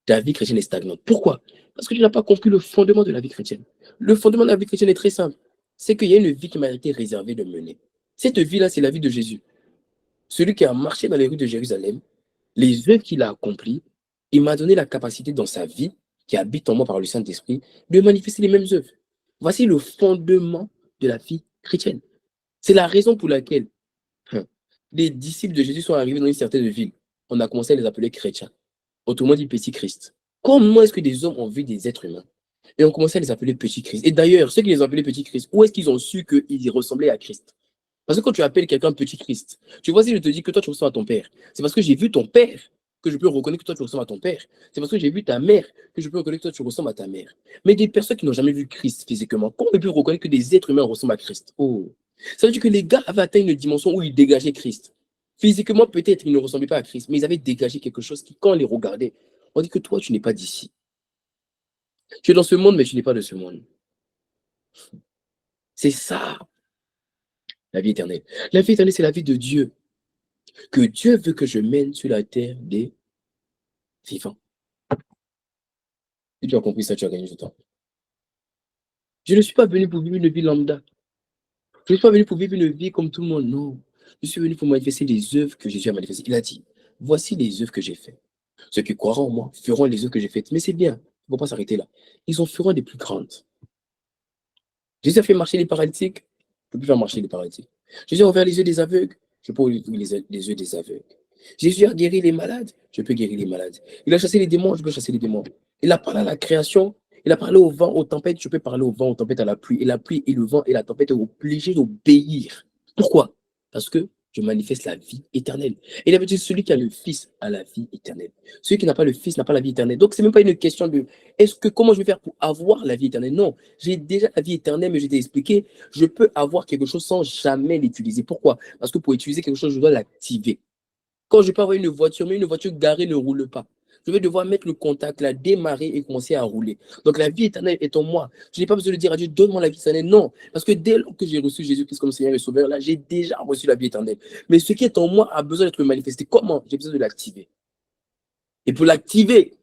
Ta vie chrétienne est stagnante. Pourquoi? Parce que tu n'as pas compris le fondement de la vie chrétienne. Le fondement de la vie chrétienne est très simple. C'est qu'il y a une vie qui m'a été réservée de mener. Cette vie-là, c'est la vie de Jésus. Celui qui a marché dans les rues de Jérusalem, les œuvres qu'il a accomplies, il m'a donné la capacité dans sa vie, qui habite en moi par le Saint-Esprit, de manifester les mêmes œuvres. Voici le fondement de la vie chrétienne. C'est la raison pour laquelle les disciples de Jésus sont arrivés dans une certaine ville. On a commencé à les appeler chrétiens. Autrement dit, petit Christ. Comment est-ce que des hommes ont vu des êtres humains et ont commencé à les appeler petit Christ? Et d'ailleurs, ceux qui les ont appelés petit Christ, où est-ce qu'ils ont su qu'ils ressemblaient à Christ? Parce que quand tu appelles quelqu'un petit Christ, tu vois, si je te dis que toi tu ressembles à ton père, c'est parce que j'ai vu ton père que je peux reconnaître que toi tu ressembles à ton père. C'est parce que j'ai vu ta mère que je peux reconnaître que toi tu ressembles à ta mère. Mais des personnes qui n'ont jamais vu Christ physiquement, comment on peut reconnaître que des êtres humains ressemblent à Christ? Oh, ça veut dire que les gars avaient atteint une dimension où ils dégageaient Christ. Physiquement, peut-être, ils ne ressemblaient pas à Christ, mais ils avaient dégagé quelque chose qui, quand on les regardait, On dit que toi, tu n'es pas d'ici. Tu es dans ce monde, mais tu n'es pas de ce monde. C'est ça, la vie éternelle. La vie éternelle, c'est la vie de Dieu. Que Dieu veut que je mène sur la terre des vivants. Si tu as compris ça, tu as gagné du temps. Je ne suis pas venu pour vivre une vie lambda. Je ne suis pas venu pour vivre une vie comme tout le monde, non. Je suis venu pour manifester les œuvres que Jésus a manifestées. Il a dit, voici les œuvres que j'ai faites. Ceux qui croiront en moi feront les œuvres que j'ai faites. Mais c'est bien, il ne faut pas s'arrêter là. Ils en feront des plus grandes. Jésus a fait marcher les paralytiques, je peux faire marcher les paralytiques. Jésus a ouvert les yeux des aveugles, je peux ouvrir les yeux des aveugles. Jésus a guéri les malades, je peux guérir les malades. Il a chassé les démons, je peux chasser les démons. Il a parlé à la création, il a parlé au vent, aux tempêtes, je peux parler au vent, aux tempêtes, à la pluie. Et la pluie et le vent et la tempête sont obligés d'obéir. Pourquoi? Parce que je manifeste la vie éternelle. Et il avait dit, celui qui a le Fils a la vie éternelle. Celui qui n'a pas le Fils n'a pas la vie éternelle. Donc, ce n'est même pas une question de comment je vais faire pour avoir la vie éternelle? Non, j'ai déjà la vie éternelle, mais je t'ai expliqué, je peux avoir quelque chose sans jamais l'utiliser. Pourquoi? Parce que pour utiliser quelque chose, je dois l'activer. Quand je peux avoir une voiture, mais une voiture garée ne roule pas. Je vais devoir mettre le contact, la démarrer et commencer à rouler. Donc la vie éternelle est en moi. Je n'ai pas besoin de dire à Dieu, donne-moi la vie éternelle. Non, parce que dès lors que j'ai reçu Jésus-Christ comme Seigneur et Sauveur, là, j'ai déjà reçu la vie éternelle. Mais ce qui est en moi a besoin d'être manifesté. Comment? J'ai besoin de l'activer. Et pour l'activer,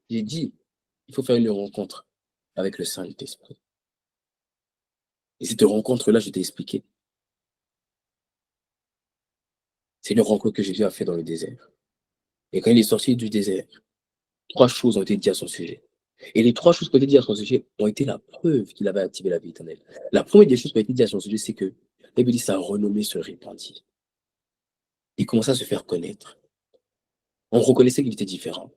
j'ai dit, il faut faire une rencontre avec le Saint-Esprit. Et cette rencontre-là, je t'ai expliqué. C'est une rencontre que Jésus a fait dans le désert. Et quand il est sorti du désert, 3 choses ont été dites à son sujet. Et les 3 choses qui ont été dites à son sujet ont été la preuve qu'il avait activé la vie éternelle. La première des choses qui ont été dites à son sujet, c'est que la Bible dit sa renommée se répandit. Il commençait à se faire connaître. On reconnaissait qu'il était différent.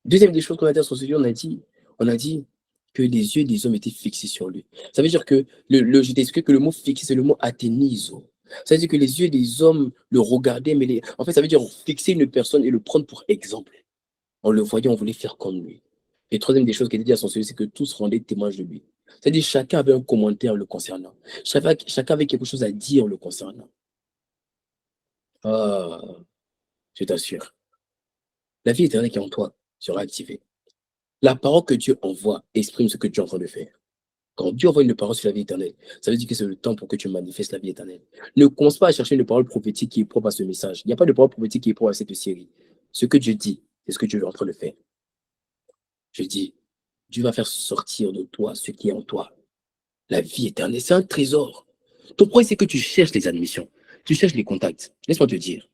Deuxième des choses qu'on a dit à son sujet, on a dit que les yeux des hommes étaient fixés sur lui. Ça veut dire que, je t'ai expliqué que le mot fixé, c'est le mot athéniso. Ça veut dire que les yeux des hommes le regardaient, mais en fait, ça veut dire fixer une personne et le prendre pour exemple. On le voyait, on voulait faire comme lui. Et troisième des choses qui était dit à son sujet, c'est que tous rendaient témoignage de lui. C'est-à-dire chacun avait un commentaire le concernant. Chacun avait quelque chose à dire le concernant. Ah, je t'assure. La vie éternelle qui est en toi sera activée. La parole que Dieu envoie exprime ce que Dieu est en train de faire. Quand Dieu envoie une parole sur la vie éternelle, ça veut dire que c'est le temps pour que tu manifestes la vie éternelle. Ne commence pas à chercher une parole prophétique qui est propre à ce message. Il n'y a pas de parole prophétique qui est propre à cette série. Ce que Dieu dit, c'est ce que Dieu est en train de faire. Je dis, Dieu va faire sortir de toi ce qui est en toi. La vie éternelle, c'est un trésor. Ton problème, c'est que tu cherches les admissions. Tu cherches les contacts. Laisse-moi te dire.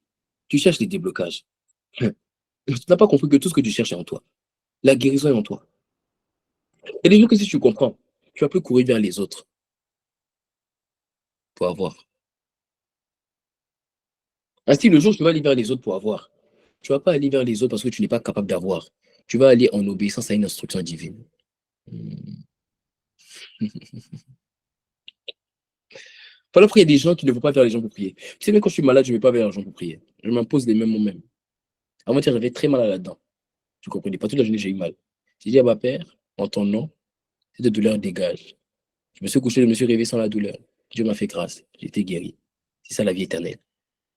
Tu cherches les déblocages. Tu n'as pas compris que tout ce que tu cherches est en toi. La guérison est en toi. Et les jours que si tu comprends, tu vas plus courir vers les autres pour avoir. Ainsi, le jour où tu vas aller vers les autres pour avoir, tu ne vas pas aller vers les autres parce que tu n'es pas capable d'avoir. Tu vas aller en obéissance à une instruction divine. Voilà pourquoi il y a des gens qui ne vont pas vers les gens pour prier. Tu sais, même quand je suis malade, je ne vais pas vers les gens pour prier. Je m'impose les mêmes mots même. Avant, j'avais très mal là-dedans. Tu ne comprenais pas, toute la journée, j'ai eu mal. J'ai dit à ma père, en ton nom, cette douleur dégage. Je me suis couché, je me suis réveillé sans la douleur. Dieu m'a fait grâce. J'ai été guéri. C'est ça la vie éternelle.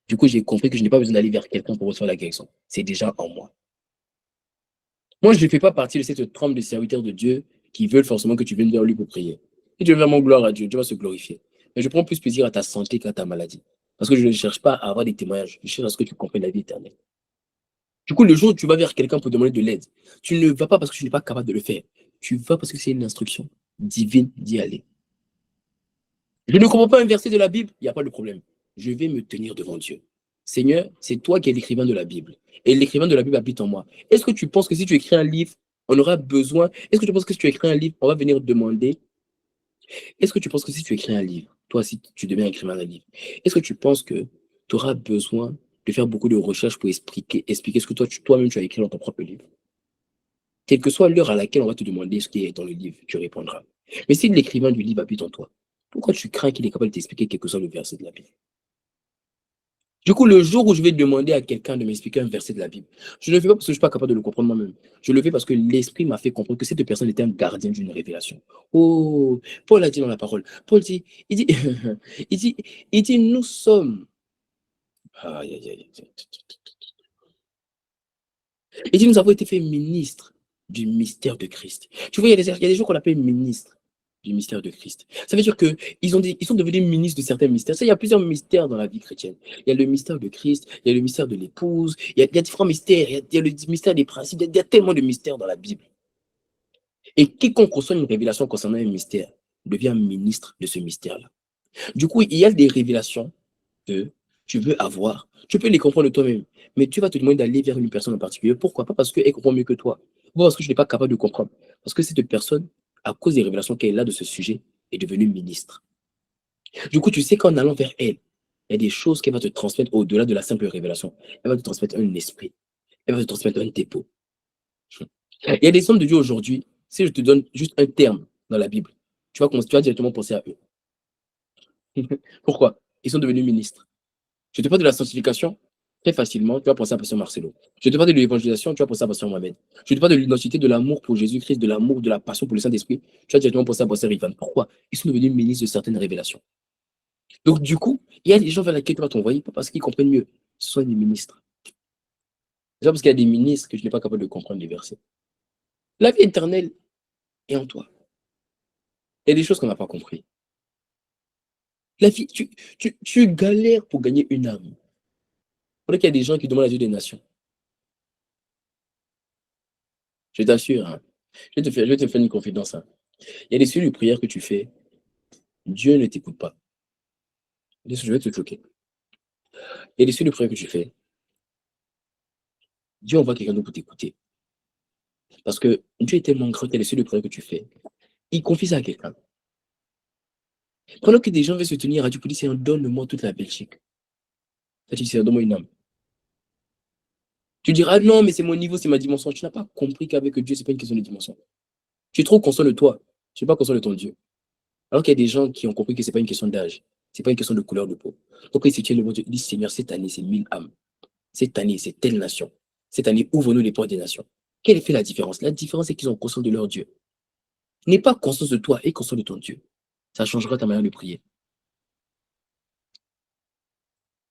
Du coup, j'ai compris que je n'ai pas besoin d'aller vers quelqu'un pour recevoir la guérison. C'est déjà en moi. Moi, je ne fais pas partie de cette trempe de serviteurs de Dieu qui veulent forcément que tu viennes vers lui pour prier. Et tu veux vraiment gloire à Dieu, Dieu va se glorifier. Mais je prends plus plaisir à ta santé qu'à ta maladie. Parce que je ne cherche pas à avoir des témoignages. Je cherche à ce que tu comprennes la vie éternelle. Du coup, le jour où tu vas vers quelqu'un pour demander de l'aide, tu ne vas pas parce que tu n'es pas capable de le faire. Tu vas parce que c'est une instruction divine d'y aller. Je ne comprends pas un verset de la Bible, il n'y a pas de problème. Je vais me tenir devant Dieu. Seigneur, c'est toi qui es l'écrivain de la Bible. Et l'écrivain de la Bible habite en moi. Est-ce que tu penses que si tu écris un livre, on aura besoin. Est-ce que tu penses que si tu écris un livre, on va venir demander. Est-ce que tu penses que si tu écris un livre, toi, si tu deviens écrivain d'un livre, est-ce que tu penses que tu auras besoin de faire beaucoup de recherches pour expliquer ce que toi-même tu as écrit dans ton propre livre? Quelle que soit l'heure à laquelle on va te demander ce qui est dans le livre, tu répondras. Mais si l'écrivain du livre habite en toi, pourquoi tu crains qu'il est capable de t'expliquer quel que soit le verset de la Bible? Du coup, le jour où je vais demander à quelqu'un de m'expliquer un verset de la Bible, je ne le fais pas parce que je ne suis pas capable de le comprendre moi-même. Je le fais parce que l'Esprit m'a fait comprendre que cette personne était un gardien d'une révélation. Oh, Paul a dit dans la parole. Paul dit, il dit, il dit, il dit, nous sommes. Aïe, aïe, aïe. Il dit, nous avons été faits ministres du mystère de Christ. Tu vois, il y a des gens qu'on appelle ministres du mystère de Christ. Ça veut dire qu'ils sont devenus ministres de certains mystères. Ça, il y a plusieurs mystères dans la vie chrétienne. Il y a le mystère de Christ, il y a le mystère de l'épouse, il y a différents mystères, il y a le mystère des principes, il y a tellement de mystères dans la Bible. Et quiconque reçoit une révélation concernant un mystère devient ministre de ce mystère-là. Du coup, il y a des révélations que tu veux avoir. Tu peux les comprendre toi-même, mais tu vas te demander d'aller vers une personne en particulier. Pourquoi? Pas parce qu'elle comprend mieux que toi, ou parce que je n'ai pas capable de comprendre. Parce que cette personne, à cause des révélations qu'elle a de ce sujet, est devenue ministre. Du coup, tu sais qu'en allant vers elle, il y a des choses qu'elle va te transmettre au-delà de la simple révélation. Elle va te transmettre un esprit. Elle va te transmettre un dépôt. Il y a des hommes de Dieu aujourd'hui, si je te donne juste un terme dans la Bible, tu vas directement penser à eux. Pourquoi? Ils sont devenus ministres. Je te parle de la sanctification, très facilement, tu vas penser à Pasteur Marcelo. Je te parle de l'évangélisation, tu vas penser à Pasteur Mohamed. Je te parle de l'identité, de l'amour pour Jésus-Christ, de l'amour, de la passion pour le Saint-Esprit, tu vas directement penser à Pasteur Ivan. Pourquoi? Ils sont devenus ministres de certaines révélations. Donc, du coup, il y a des gens vers lesquels tu vas t'envoyer, pas parce qu'ils comprennent mieux, ce sont des ministres. Déjà parce qu'il y a des ministres que je n'ai pas capable de comprendre les versets. La vie éternelle est en toi. Il y a des choses qu'on n'a pas compris. La vie, tu galères pour gagner une âme. Pendant qu'il y a des gens qui demandent à Dieu des nations. Je t'assure, hein. Je vais te faire une confidence. Hein. Il y a des sujets de prière que tu fais, Dieu ne t'écoute pas. Je vais te choquer. Il y a des sujets de prière que tu fais, Dieu envoie quelqu'un d'autre pour t'écouter. Parce que Dieu est tellement grand qu'il y a des sujets de prière que tu fais. Il confie ça à quelqu'un. Pendant que des gens veulent se tenir à Dieu pour dire, Seigneur, donne-moi toute la Belgique. Ça, tu dis, Seigneur, donne-moi une âme. Tu diras, non, mais c'est mon niveau, c'est ma dimension. Tu n'as pas compris qu'avec Dieu, ce n'est pas une question de dimension. Tu es trop conscient de toi. Tu n'es pas conscient de ton Dieu. Alors qu'il y a des gens qui ont compris que ce n'est pas une question d'âge. Ce n'est pas une question de couleur de peau. Donc, ils se tiennent devant Dieu, ils disent, Seigneur, cette année, c'est 1000 âmes. Cette année, c'est telle nation. Cette année, ouvre-nous les portes des nations. Quelle fait la différence? La différence, c'est qu'ils sont conscients de leur Dieu. N'aie pas conscience de toi et conscient de ton Dieu. Ça changera ta manière de prier.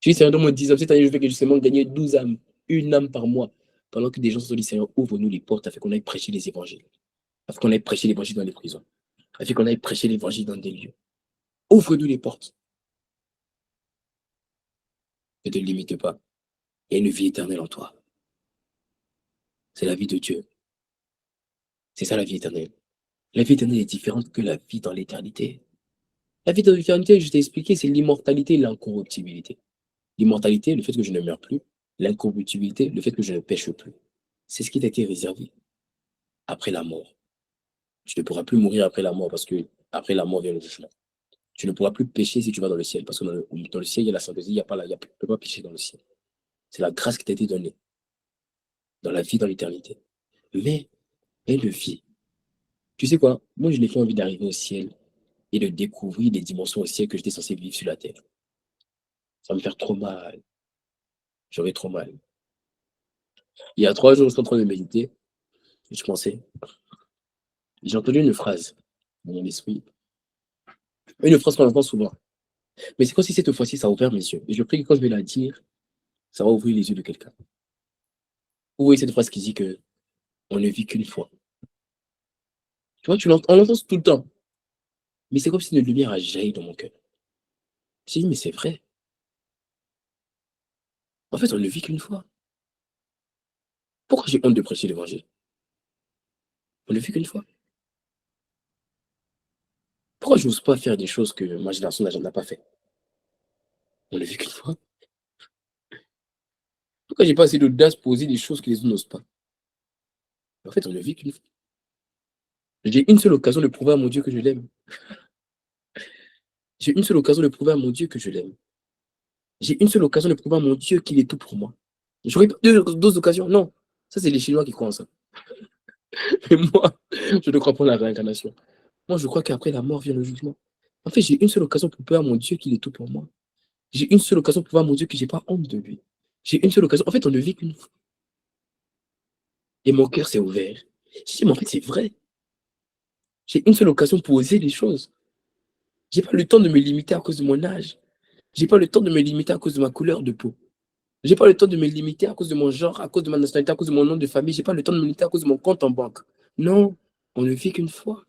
Tu dis, Seigneur, donne-moi 10 âmes. Cette année, je veux que justement gagner 12 âmes. Une âme par mois. Pendant que des gens se sont dit, Seigneur, ouvre-nous les portes afin qu'on aille prêcher les évangiles. Afin qu'on aille prêcher l'évangile dans les prisons. Afin qu'on aille prêcher l'évangile dans des lieux. Ouvre-nous les portes. Ne te limite pas. Il y a une vie éternelle en toi. C'est la vie de Dieu. C'est ça la vie éternelle. La vie éternelle est différente que la vie dans l'éternité. La vie dans l'éternité, je t'ai expliqué, c'est l'immortalité et l'incorruptibilité. L'immortalité, le fait que je ne meurs plus. L'incorruptibilité, le fait que je ne pêche plus. C'est ce qui t'a été réservé après la mort. Tu ne pourras plus mourir après la mort parce que après la mort vient le jugement. Tu ne pourras plus pécher si tu vas dans le ciel parce que dans le ciel, il y a la sainteté, tu ne peux pas pécher dans le ciel. C'est la grâce qui t'a été donnée dans la vie, dans l'éternité. Mais elle le vit. Tu sais quoi? Moi, je n'ai pas envie d'arriver au ciel et de découvrir des dimensions au ciel que j'étais censé vivre sur la terre. Ça va me faire trop mal. J'aurais trop mal. Il y a 3 jours, je suis en train de méditer. Et je pensais, j'ai entendu une phrase dans mon esprit. Une phrase qu'on entend souvent. Mais c'est comme si cette fois-ci, ça a ouvert mes yeux. Et je prie que quand je vais la dire, ça va ouvrir les yeux de quelqu'un. Vous voyez cette phrase qui dit que on ne vit qu'une fois. Tu vois, on l'entend tout le temps. Mais c'est comme si une lumière a jailli dans mon cœur. J'ai dit, mais c'est vrai. En fait, on ne vit qu'une fois. Pourquoi j'ai honte de prêcher l'évangile? On ne vit qu'une fois. Pourquoi je n'ose pas faire des choses que ma génération n'a pas fait? On ne vit qu'une fois. Pourquoi j'ai pas assez d'audace pour poser des choses que les autres n'osent pas? En fait, on ne vit qu'une fois. J'ai une seule occasion de prouver à mon Dieu que je l'aime. J'ai une seule occasion de prouver à mon Dieu que je l'aime. J'ai une seule occasion de prouver à mon Dieu qu'il est tout pour moi. J'aurais pas d'autres occasions. Non. Ça, c'est les Chinois qui croient en ça. Mais moi, je ne crois pas en la réincarnation. Moi, je crois qu'après la mort vient le jugement. En fait, j'ai une seule occasion pour prouver à mon Dieu qu'il est tout pour moi. J'ai une seule occasion pour prouver à mon Dieu que je n'ai pas honte de lui. J'ai une seule occasion. En fait, on ne vit qu'une fois. Et mon cœur s'est ouvert. Je dis, mais en fait, c'est vrai. J'ai une seule occasion pour oser les choses. J'ai pas le temps de me limiter à cause de mon âge. J'ai pas le temps de me limiter à cause de ma couleur de peau. Je n'ai pas le temps de me limiter à cause de mon genre, à cause de ma nationalité, à cause de mon nom de famille. Je n'ai pas le temps de me limiter à cause de mon compte en banque. Non, on ne vit qu'une fois.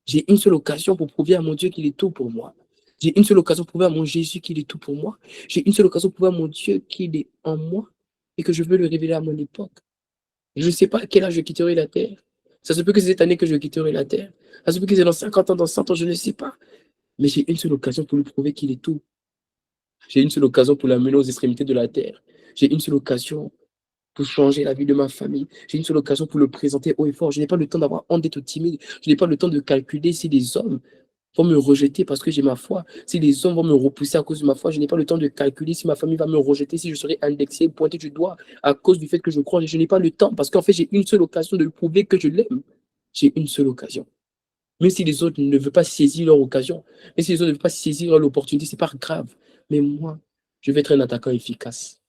J'ai une seule occasion pour prouver à mon Dieu qu'il est tout pour moi. J'ai une seule occasion pour prouver à mon Jésus qu'il est tout pour moi. J'ai une seule occasion pour prouver à mon Dieu qu'il est en moi et que je veux le révéler à mon époque. Je ne sais pas à quel âge je quitterai la terre. Ça se peut que c'est cette année que je quitterai la terre. Ça se peut que c'est dans 50 ans, dans 100 ans, je ne sais pas. Mais j'ai une seule occasion pour lui prouver qu'il est tout. J'ai une seule occasion pour l'amener aux extrémités de la terre. J'ai une seule occasion pour changer la vie de ma famille. J'ai une seule occasion pour le présenter haut et fort. Je n'ai pas le temps d'avoir honte d'être timide. Je n'ai pas le temps de calculer si les hommes vont me rejeter parce que j'ai ma foi. Si les hommes vont me repousser à cause de ma foi, je n'ai pas le temps de calculer si ma famille va me rejeter, si je serai indexé, pointé du doigt à cause du fait que je crois. Je n'ai pas le temps parce qu'en fait, j'ai une seule occasion de lui prouver que je l'aime. J'ai une seule occasion. Même si les autres ne veulent pas saisir leur occasion, même si les autres ne veulent pas saisir l'opportunité, ce n'est pas grave. Mais moi, je vais être un attaquant efficace.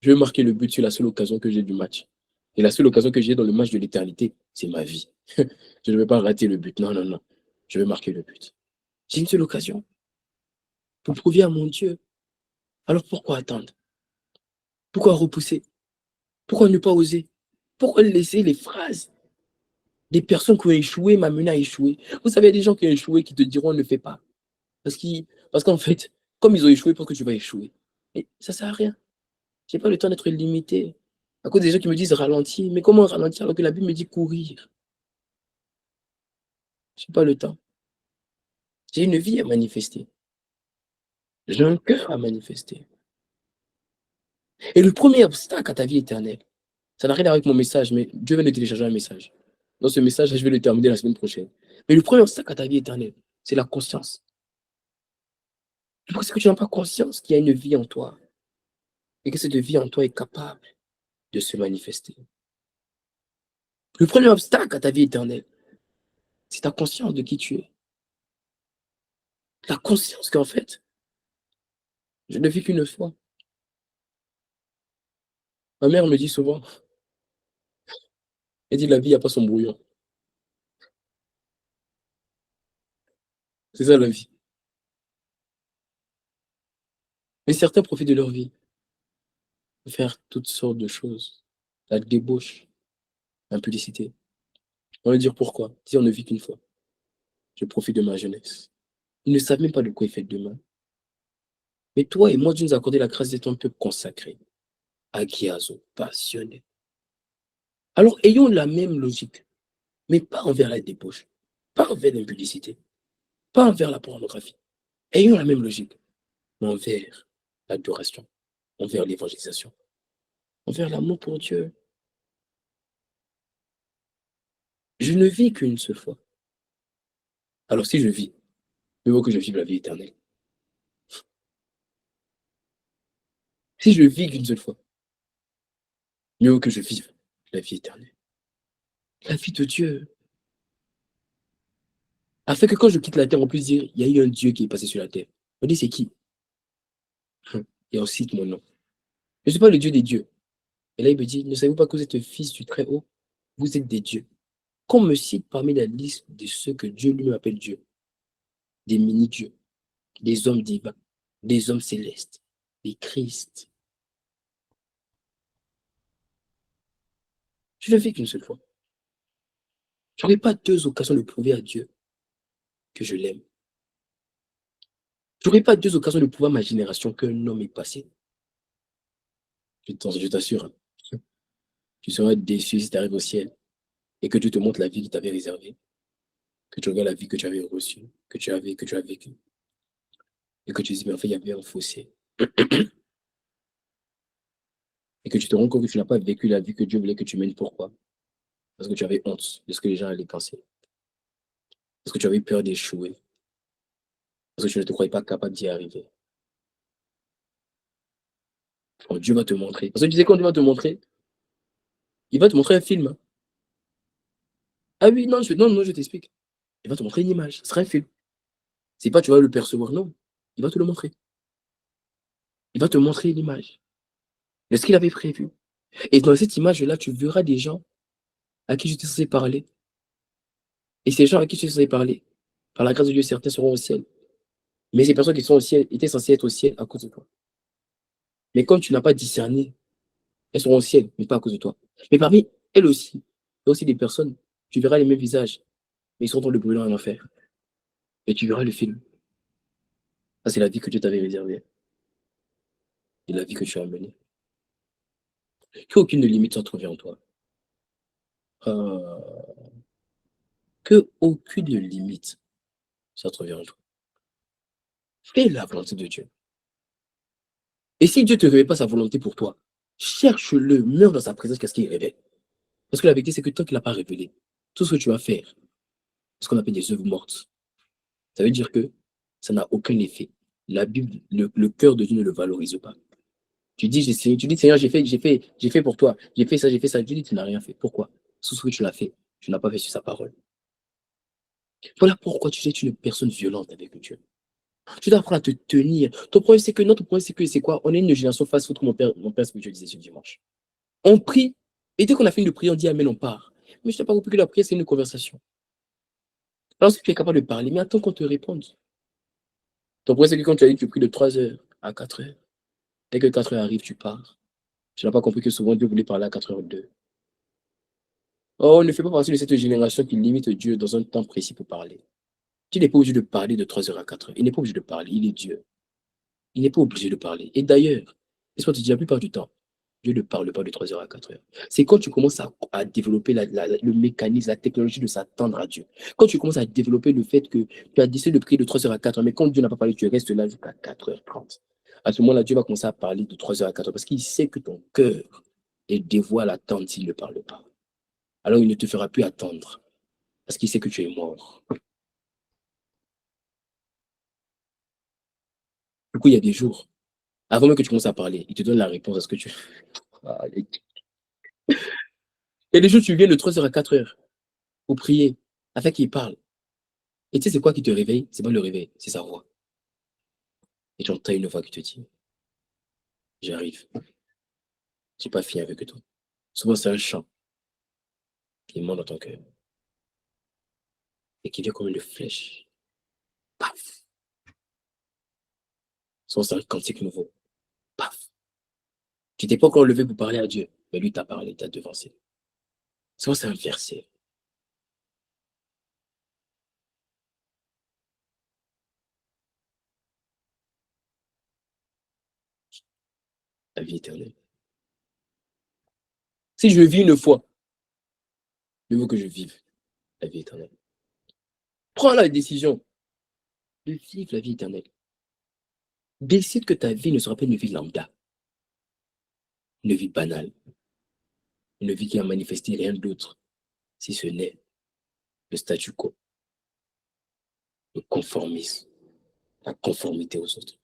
Je vais marquer le but sur la seule occasion que j'ai du match. Et la seule occasion que j'ai dans le match de l'éternité, c'est ma vie. Je ne vais pas rater le but. Non, non, non. Je vais marquer le but. J'ai une seule occasion pour prouver à mon Dieu. Alors pourquoi attendre? Pourquoi repousser? Pourquoi ne pas oser? Pourquoi laisser les phrases des personnes qui ont échoué m'amener à échouer? Vous savez, il y a des gens qui ont échoué qui te diront ne fais pas. Parce qu'en fait, comme ils ont échoué, pourquoi tu vas échouer? Et ça ne sert à rien. Je n'ai pas le temps d'être limité. À cause des gens qui me disent ralentir. Mais comment ralentir alors que la Bible me dit courir? Je n'ai pas le temps. J'ai une vie à manifester. J'ai un cœur à manifester. Et le premier obstacle à ta vie éternelle, ça n'a rien à voir avec mon message, mais Dieu vient de télécharger un message. Dans ce message, je vais le terminer la semaine prochaine. Mais le premier obstacle à ta vie éternelle, c'est la conscience. Parce que tu n'as pas conscience qu'il y a une vie en toi et que cette vie en toi est capable de se manifester. Le premier obstacle à ta vie éternelle, c'est ta conscience de qui tu es. La conscience qu'en fait, je ne vis qu'une fois. Ma mère me dit souvent, elle dit la vie n'a pas son brouillon. C'est ça la vie. Mais certains profitent de leur vie pour faire toutes sortes de choses. La débauche, l'impudicité. On va dire pourquoi. Si on ne vit qu'une fois. Je profite de ma jeunesse. Ils ne savent même pas de quoi ils font demain. Mais toi et moi, Dieu nous a accordé la grâce d'être un peuple consacré, aguiazo, passionné. Alors ayons la même logique, mais pas envers la débauche, pas envers l'impudicité, pas envers la pornographie. Ayons la même logique, mais envers l'adoration, envers l'évangélisation, envers l'amour pour Dieu. Je ne vis qu'une seule fois. Alors si je vis, mieux vaut que je vive la vie éternelle. Si je vis qu'une seule fois, mieux vaut que je vive la vie éternelle. La vie de Dieu. Afin que quand je quitte la terre, on puisse dire, il y a eu un Dieu qui est passé sur la terre. On dit, c'est qui? Et on cite mon nom. Je ne suis pas le Dieu des dieux. Et là, il me dit, ne savez-vous pas que vous êtes fils du Très-Haut? Vous êtes des dieux. Qu'on me cite parmi la liste de ceux que Dieu lui appelle Dieu. Des mini-dieux, des hommes divins, des hommes célestes, des Christ. Je ne vis qu'une seule fois. Je n'aurai pas deux occasions de prouver à Dieu que je l'aime. Je n'aurai pas deux occasions de prouver à ma génération qu'un homme est passé. Je t'assure, hein. Tu seras déçu si tu arrives au ciel et que Dieu te montre la vie qu'il t'avait réservée, que tu regardes la vie que tu avais reçue, que tu as vécue, et que tu dis, mais en fait, il y avait un fossé. Et que tu te rends compte que tu n'as pas vécu la vie que Dieu voulait que tu mènes. Pourquoi? Parce que tu avais honte de ce que les gens allaient penser. Parce que tu avais peur d'échouer. Parce que tu ne te croyais pas capable d'y arriver. Alors Dieu va te montrer. Parce que tu sais quand Dieu va te montrer, il va te montrer un film. Ah oui, non, je t'explique. Il va te montrer une image. Ce sera un film. C'est pas tu vas le percevoir, non. Il va te le montrer. Il va te montrer l'image de ce qu'il avait prévu. Et dans cette image-là, tu verras des gens à qui j'étais censé parler. Et ces gens à qui je suis censé parler, par la grâce de Dieu, certains seront au ciel. Mais ces personnes qui sont au ciel étaient censées être au ciel à cause de toi. Mais quand tu n'as pas discerné, elles seront au ciel, mais pas à cause de toi. Mais parmi elles aussi, il y a aussi des personnes, tu verras les mêmes visages, mais ils sont dans le brûlant en enfer. Et tu verras le film. Ça, c'est la vie que Dieu t'avait réservée. C'est la vie que tu as menée. Qu'aucune limite ne se trouve en toi. Qu'aucune limite ne se trouve en toi. Fais la volonté de Dieu. Et si Dieu ne te révèle pas sa volonté pour toi, cherche-le, meurs dans sa présence, qu'est-ce qu'il révèle. Parce que la vérité, c'est que tant qu'il n'a pas révélé, tout ce que tu vas faire, c'est ce qu'on appelle des œuvres mortes. Ça veut dire que ça n'a aucun effet. La Bible, le cœur de Dieu ne le valorise pas. Tu dis, Seigneur, j'ai fait pour toi, j'ai fait ça, j'ai fait ça. Dieu dit, tu n'as rien fait. Pourquoi? Tout ce que tu l'as fait, tu n'as pas fait sur sa parole. Voilà pourquoi tu es une personne violente avec Dieu. Tu dois apprendre à te tenir. Ton problème, c'est que notre problème, c'est quoi? On est une génération face-foot, mon père spirituel disait ce dimanche. On prie, et dès qu'on a fini de prier, on dit Amen, on part. Mais je n'ai pas compris que la prière, c'est une conversation. Alors, si tu es capable de parler, mais attends qu'on te réponde. Ton problème, c'est que quand tu as dit que tu pries de 3 heures à 4 heures, dès que 4 heures arrive, tu pars. Tu n'as pas compris que souvent Dieu voulait parler à 4h02. Oh, on ne fait pas partie de cette génération qui limite Dieu dans un temps précis pour parler. Dieu n'est pas obligé de parler de 3 heures à 4 heures. Il n'est pas obligé de parler, il est Dieu. Il n'est pas obligé de parler. Et d'ailleurs, laisse-moi te dire, la plupart du temps, Dieu ne parle pas de 3 heures à 4 heures. C'est quand tu commences à développer le mécanisme, la technologie de s'attendre à Dieu. Quand tu commences à développer le fait que tu as décidé de prier de 3 heures à 4 heures, mais quand Dieu n'a pas parlé, tu restes là jusqu'à 4h30. À ce moment-là, Dieu va commencer à parler de 3 heures à 4 heures parce qu'il sait que ton cœur est dévoué à l'attente s'il ne parle pas. Alors il ne te fera plus attendre parce qu'il sait que tu es mort. Du coup, il y a des jours, avant même que tu commences à parler, il te donne la réponse à ce que tu fais. Il y a des jours, tu viens de 3 heures à 4 heures pour prier, afin qu'il parle. Et tu sais, c'est quoi qui te réveille? C'est pas le réveil, c'est sa voix. Et tu entends une voix qui te dit, j'arrive, j'ai pas fini avec toi. Souvent, c'est un chant qui monte dans ton cœur et qui vient comme une flèche. Paf! Souvent, c'est un cantique nouveau. Paf! Tu t'es pas encore levé pour parler à Dieu, mais lui t'a parlé, t'a devancé. Souvent, c'est un verset. La vie éternelle. Si je vis une fois, il faut que je vive la vie éternelle. Prends la décision de vivre la vie éternelle. Décide que ta vie ne sera pas une vie lambda, une vie banale, une vie qui a manifesté rien d'autre, si ce n'est le statu quo, le conformisme, la conformité aux autres.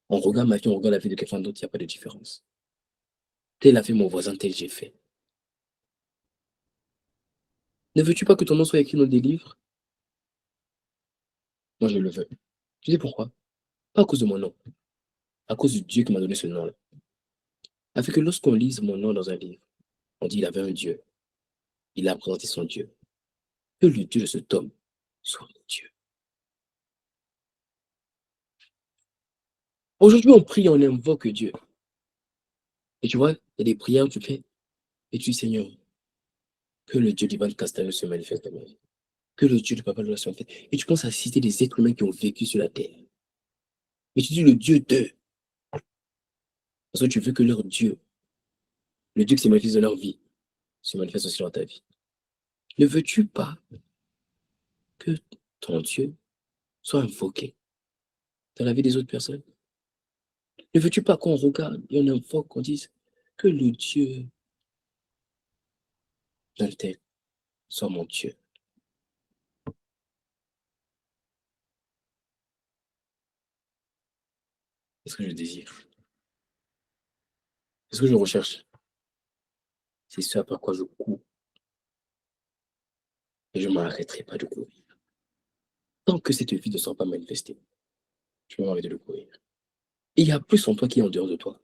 On regarde ma vie, on regarde la vie de quelqu'un d'autre, il n'y a pas de différence. Tel a fait mon voisin, tel j'ai fait. Ne veux-tu pas que ton nom soit écrit dans des livres? Moi, je le veux. Tu sais pourquoi? Pas à cause de mon nom, à cause de Dieu qui m'a donné ce nom-là. Afin que lorsqu'on lise mon nom dans un livre, on dit qu'il avait un Dieu, il a présenté son Dieu. Que le Dieu de cet homme soit mon Dieu. Aujourd'hui, on prie, on invoque Dieu. Et tu vois, il y a des prières que tu fais, et tu dis, Seigneur, que le Dieu du Van Castagne se manifeste dans ma vie. Que le Dieu du Papa de la se manifeste. Et tu commences à citer des êtres humains qui ont vécu sur la terre. Mais tu dis le Dieu d'eux. Parce que tu veux que leur Dieu, le Dieu qui se manifeste dans leur vie, se manifeste aussi dans ta vie. Ne veux-tu pas que ton Dieu soit invoqué dans la vie des autres personnes? Ne veux-tu pas qu'on regarde et on invoque, qu'on dise que le Dieu d'un tel soit mon Dieu? C'est ce que je désire. C'est ce que je recherche. C'est ce après quoi je cours. Et je ne m'arrêterai pas de courir. Tant que cette vie ne sera pas manifestée, je vais m'arrêter de courir. Et il y a plus en toi qui est en dehors de toi.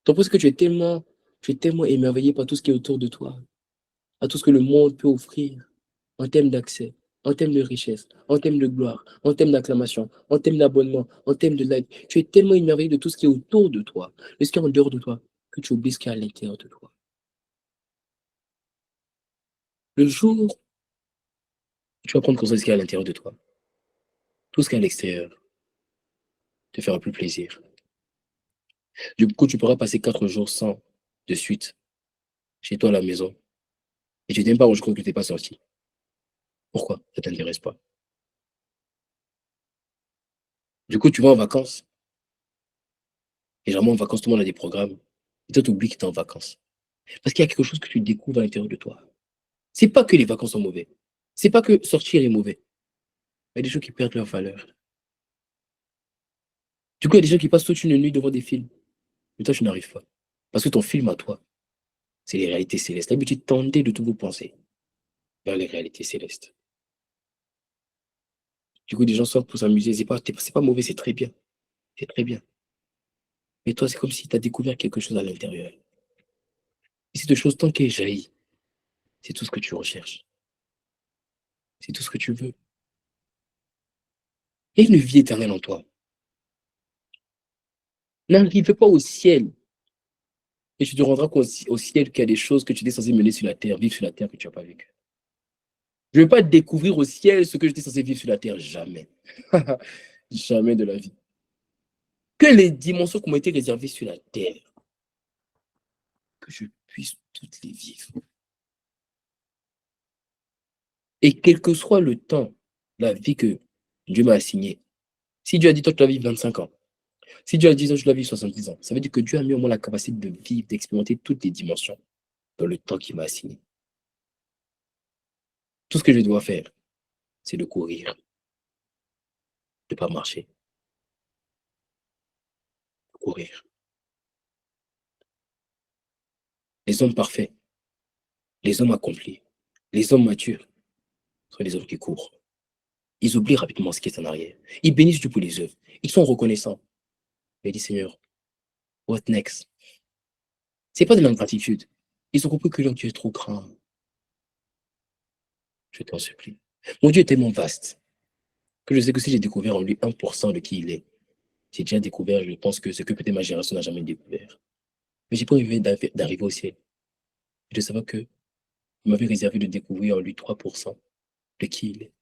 Tu penses que tu es tellement émerveillé par tout ce qui est autour de toi, à tout ce que le monde peut offrir en termes d'accès. en termes de richesse, en termes de gloire, en termes d'acclamation, en termes d'abonnement, en termes de like. Tu es tellement émerveillé de tout ce qui est autour de toi, de ce qui est en dehors de toi, que tu oublies ce qui est à l'intérieur de toi. Le jour où tu vas prendre conscience de ce qui est à l'intérieur de toi, tout ce qui est à l'extérieur te fera plus plaisir. Du coup, tu pourras passer 4 jours sans de suite chez toi à la maison et tu t'es même pas rendu compte que tu n'es pas sorti. Pourquoi? Ça ne t'intéresse pas. Du coup, tu vas en vacances. Et généralement, en vacances, tout le monde a des programmes. Et toi, tu oublies que tu es en vacances. Parce qu'il y a quelque chose que tu découvres à l'intérieur de toi. C'est pas que les vacances sont mauvais. C'est pas que sortir est mauvais. Il y a des choses qui perdent leur valeur. Du coup, il y a des gens qui passent toute une nuit devant des films. Mais toi, tu n'arrives pas. Parce que ton film à toi, c'est les réalités célestes. D'habitude, tendez de toutes vos pensées vers les réalités célestes. Du coup, des gens sortent pour s'amuser. C'est pas mauvais, c'est très bien. C'est très bien. Mais toi, c'est comme si tu as découvert quelque chose à l'intérieur. Et cette chose, tant qu'elle jaillit, c'est tout ce que tu recherches. C'est tout ce que tu veux. Il y a une vie éternelle en toi. N'arrive pas au ciel. Et tu te rendras compte au ciel qu'il y a des choses que tu étais censé mener sur la terre, vivre sur la terre que tu n'as pas vécues. Je ne vais pas découvrir au ciel ce que j'étais censé vivre sur la terre. Jamais. Jamais de la vie. Que les dimensions qui m'ont été réservées sur la terre, que je puisse toutes les vivre. Et quel que soit le temps, la vie que Dieu m'a assignée, si Dieu a dit toi tu vas vivre 25 ans, si Dieu a dit toi tu vas vivre 70 ans, ça veut dire que Dieu a mis au moins la capacité de vivre, d'expérimenter toutes les dimensions dans le temps qu'il m'a assigné. Tout ce que je dois faire, c'est de courir, de ne pas marcher, de courir. Les hommes parfaits, les hommes accomplis, les hommes matures sont les hommes qui courent. Ils oublient rapidement ce qui est en arrière. Ils bénissent Dieu pour les œuvres. Ils sont reconnaissants. Mais ils disent Seigneur, what next? C'est pas de l'ingratitude. Ils ont compris que leur Dieu est trop grand. Je t'en supplie. Mon Dieu est tellement vaste que je sais que si j'ai découvert en lui 1% de qui il est, j'ai déjà découvert, je pense que ce que peut-être ma génération n'a jamais découvert. Mais j'ai pas envie d'arriver au ciel. Et de savoir que il m'avait réservé de découvrir en lui 3% de qui il est.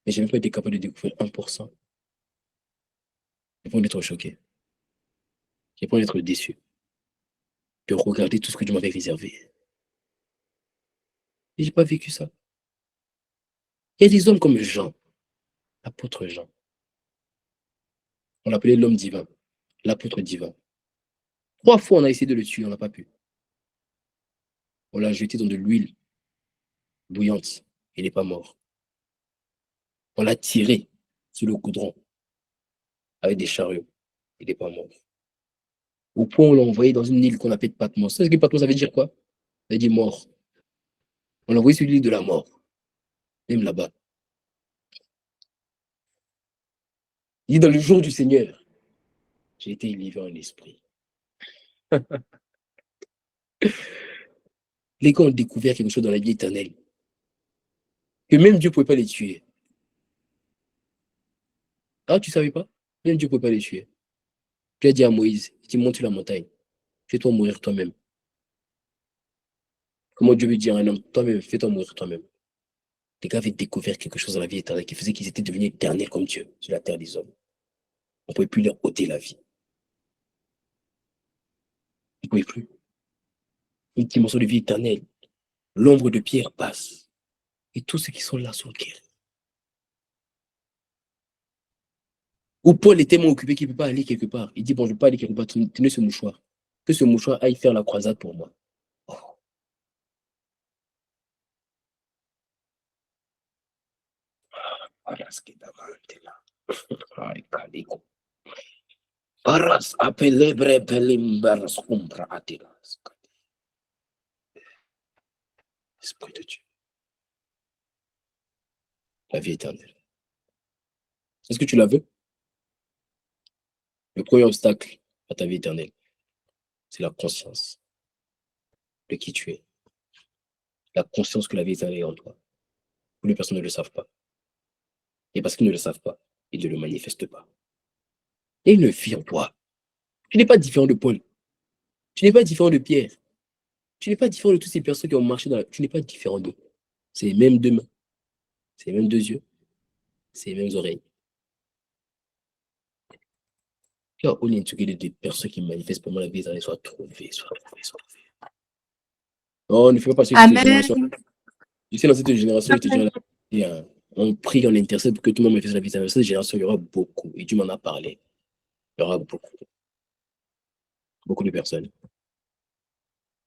Mais j'ai même pas été capable de découvrir 1%. J'ai pas envie d'être choqué. J'ai pas envie d'être déçu. De regarder tout ce que Dieu m'avait réservé. Et j'ai pas vécu ça. Il y a des hommes comme Jean, l'apôtre Jean. On l'appelait l'homme divin, l'apôtre divin. 3 fois, on a essayé de le tuer, on n'a pas pu. On l'a jeté dans de l'huile bouillante. Il n'est pas mort. On l'a tiré sur le goudron avec des chariots. Il n'est pas mort. Au point où on l'a envoyé dans une île qu'on appelle Patmos. Vous savez ce que Patmos, ça veut dire quoi? Ça veut dire mort. On l'a envoyé sur l'île de la mort. Même là-bas. Il dit dans le jour du Seigneur, j'ai été livré en esprit. Les gars ont découvert quelque chose dans la vie éternelle. Que même Dieu ne pouvait pas les tuer. Ah, tu ne savais pas? Même Dieu ne pouvait pas les tuer. Dieu a dit à Moïse, il dit, monte sur la montagne. Fais-toi mourir toi-même. Comment Dieu veut dire à un homme, toi-même, fais-toi mourir toi-même. Les gars avaient découvert quelque chose dans la vie éternelle qui faisait qu'ils étaient devenus éternels comme Dieu sur la terre des hommes. On ne pouvait plus leur ôter la vie. On ne pouvait plus. Une dimension de vie éternelle. L'ombre de pierre passe. Et tous ceux qui sont là sont guéris. Ou Paul est tellement occupé qu'il ne peut pas aller quelque part. Il dit, bon, je ne peux pas aller quelque part, tenez ce mouchoir. Que ce mouchoir aille faire la croisade pour moi. Oh. Paras apelebre pelimbaras umbra atilas. Esprit de Dieu. La vie éternelle. Est-ce que tu la veux? Le premier obstacle à ta vie éternelle, c'est la conscience de qui tu es. La conscience que la vie éternelle est en toi. Beaucoup de personnes ne le savent pas. Et parce qu'ils ne le savent pas, ils ne le manifestent pas. Il y a une vie en toi. Tu n'es pas différent de Paul. Tu n'es pas différent de Pierre. Tu n'es pas différent de toutes ces personnes qui ont marché dans la... Tu n'es pas différent d'eux. C'est les mêmes deux mains. C'est les mêmes deux yeux. C'est les mêmes oreilles. Car on est intégré des personnes qui manifestent pour moi la vie, soit trouvées, soit trouvées, soit trouvées. Non, ne fais pas passer cette Amen. génération. Tu sais, dans cette génération, je te dirais, on prie, on intercède pour que tout le monde manifeste la vie. Dans cette génération, il y aura beaucoup. Et tu m'en as parlé. Il y aura beaucoup. Beaucoup de personnes.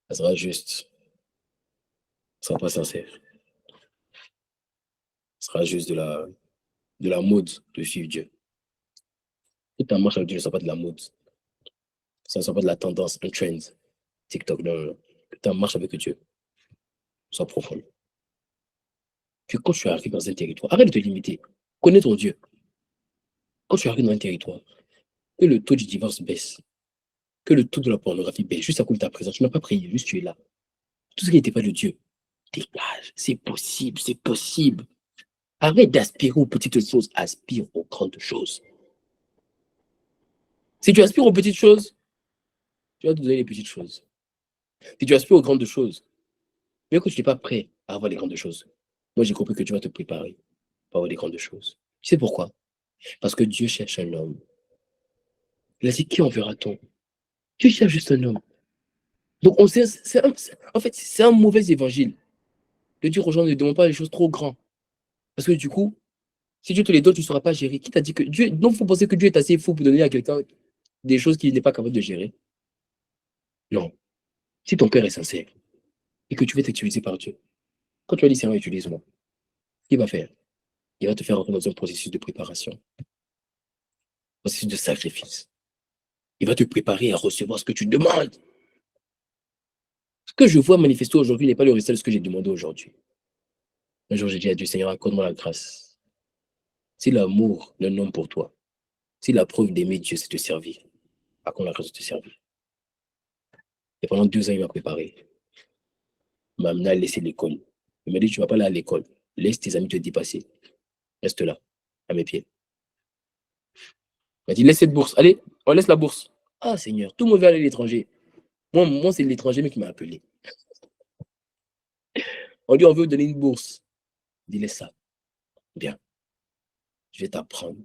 Ça sera juste. Ça sera pas sincère. Ça sera juste de la mode de suivre Dieu. Toute ta marche avec Dieu ne sera pas de la mode. Ça ne sera pas de la tendance, un trend. TikTok, non, non. Que ta marche avec Dieu soit profonde. Que quand tu arrives dans un territoire, arrête de te limiter. Connais ton Dieu. Quand tu arrives dans un territoire, que le taux du divorce baisse, que le taux de la pornographie baisse, juste à cause de ta présence. Tu n'as pas prié, juste tu es là. Tout ce qui n'était pas de Dieu, dégage. C'est possible, c'est possible. Arrête d'aspirer aux petites choses, aspire aux grandes choses. Si tu aspires aux petites choses, tu vas te donner les petites choses. Si tu aspires aux grandes choses, mais que tu n'es pas prêt à avoir les grandes choses, moi j'ai compris que tu vas te préparer pour avoir les grandes choses. Tu sais pourquoi? Parce que Dieu cherche un homme. Il a dit, qui enverra-t-on? Dieu cherche juste un homme. Donc on sait, en fait, c'est un mauvais évangile de dire aux gens ne demande pas les choses trop grandes. Parce que du coup, si Dieu te les donne, tu ne sauras pas gérer. Qui t'a dit que Dieu. Donc, il faut penser que Dieu est assez fou pour donner à quelqu'un des choses qu'il n'est pas capable de gérer. Non. Si ton cœur est sincère et que tu veux être utilisé par Dieu, quand tu vas dire Seigneur, utilise-moi, il va faire. Il va te faire rentrer dans un processus de préparation, un processus de sacrifice. Il va te préparer à recevoir ce que tu demandes. Ce que je vois manifester aujourd'hui n'est pas le résultat de ce que j'ai demandé aujourd'hui. Un jour, j'ai dit à Dieu, Seigneur, accorde-moi la grâce. Si l'amour d'un homme pour toi, si la preuve d'aimer Dieu, c'est te servir, accorde la grâce de te servir. Et pendant 2 ans, il m'a préparé. Il m'a amené à laisser l'école. Il m'a dit, tu ne vas pas aller à l'école. Laisse tes amis te dépasser. Reste là, à mes pieds. Il m'a dit, laisse cette bourse. Allez, on laisse la bourse. Ah, Seigneur, tout le monde veut aller à l'étranger. Moi c'est l'étranger mais qui m'a appelé. On dit, on veut donner une bourse. Il dit, laisse ça. Bien, je vais t'apprendre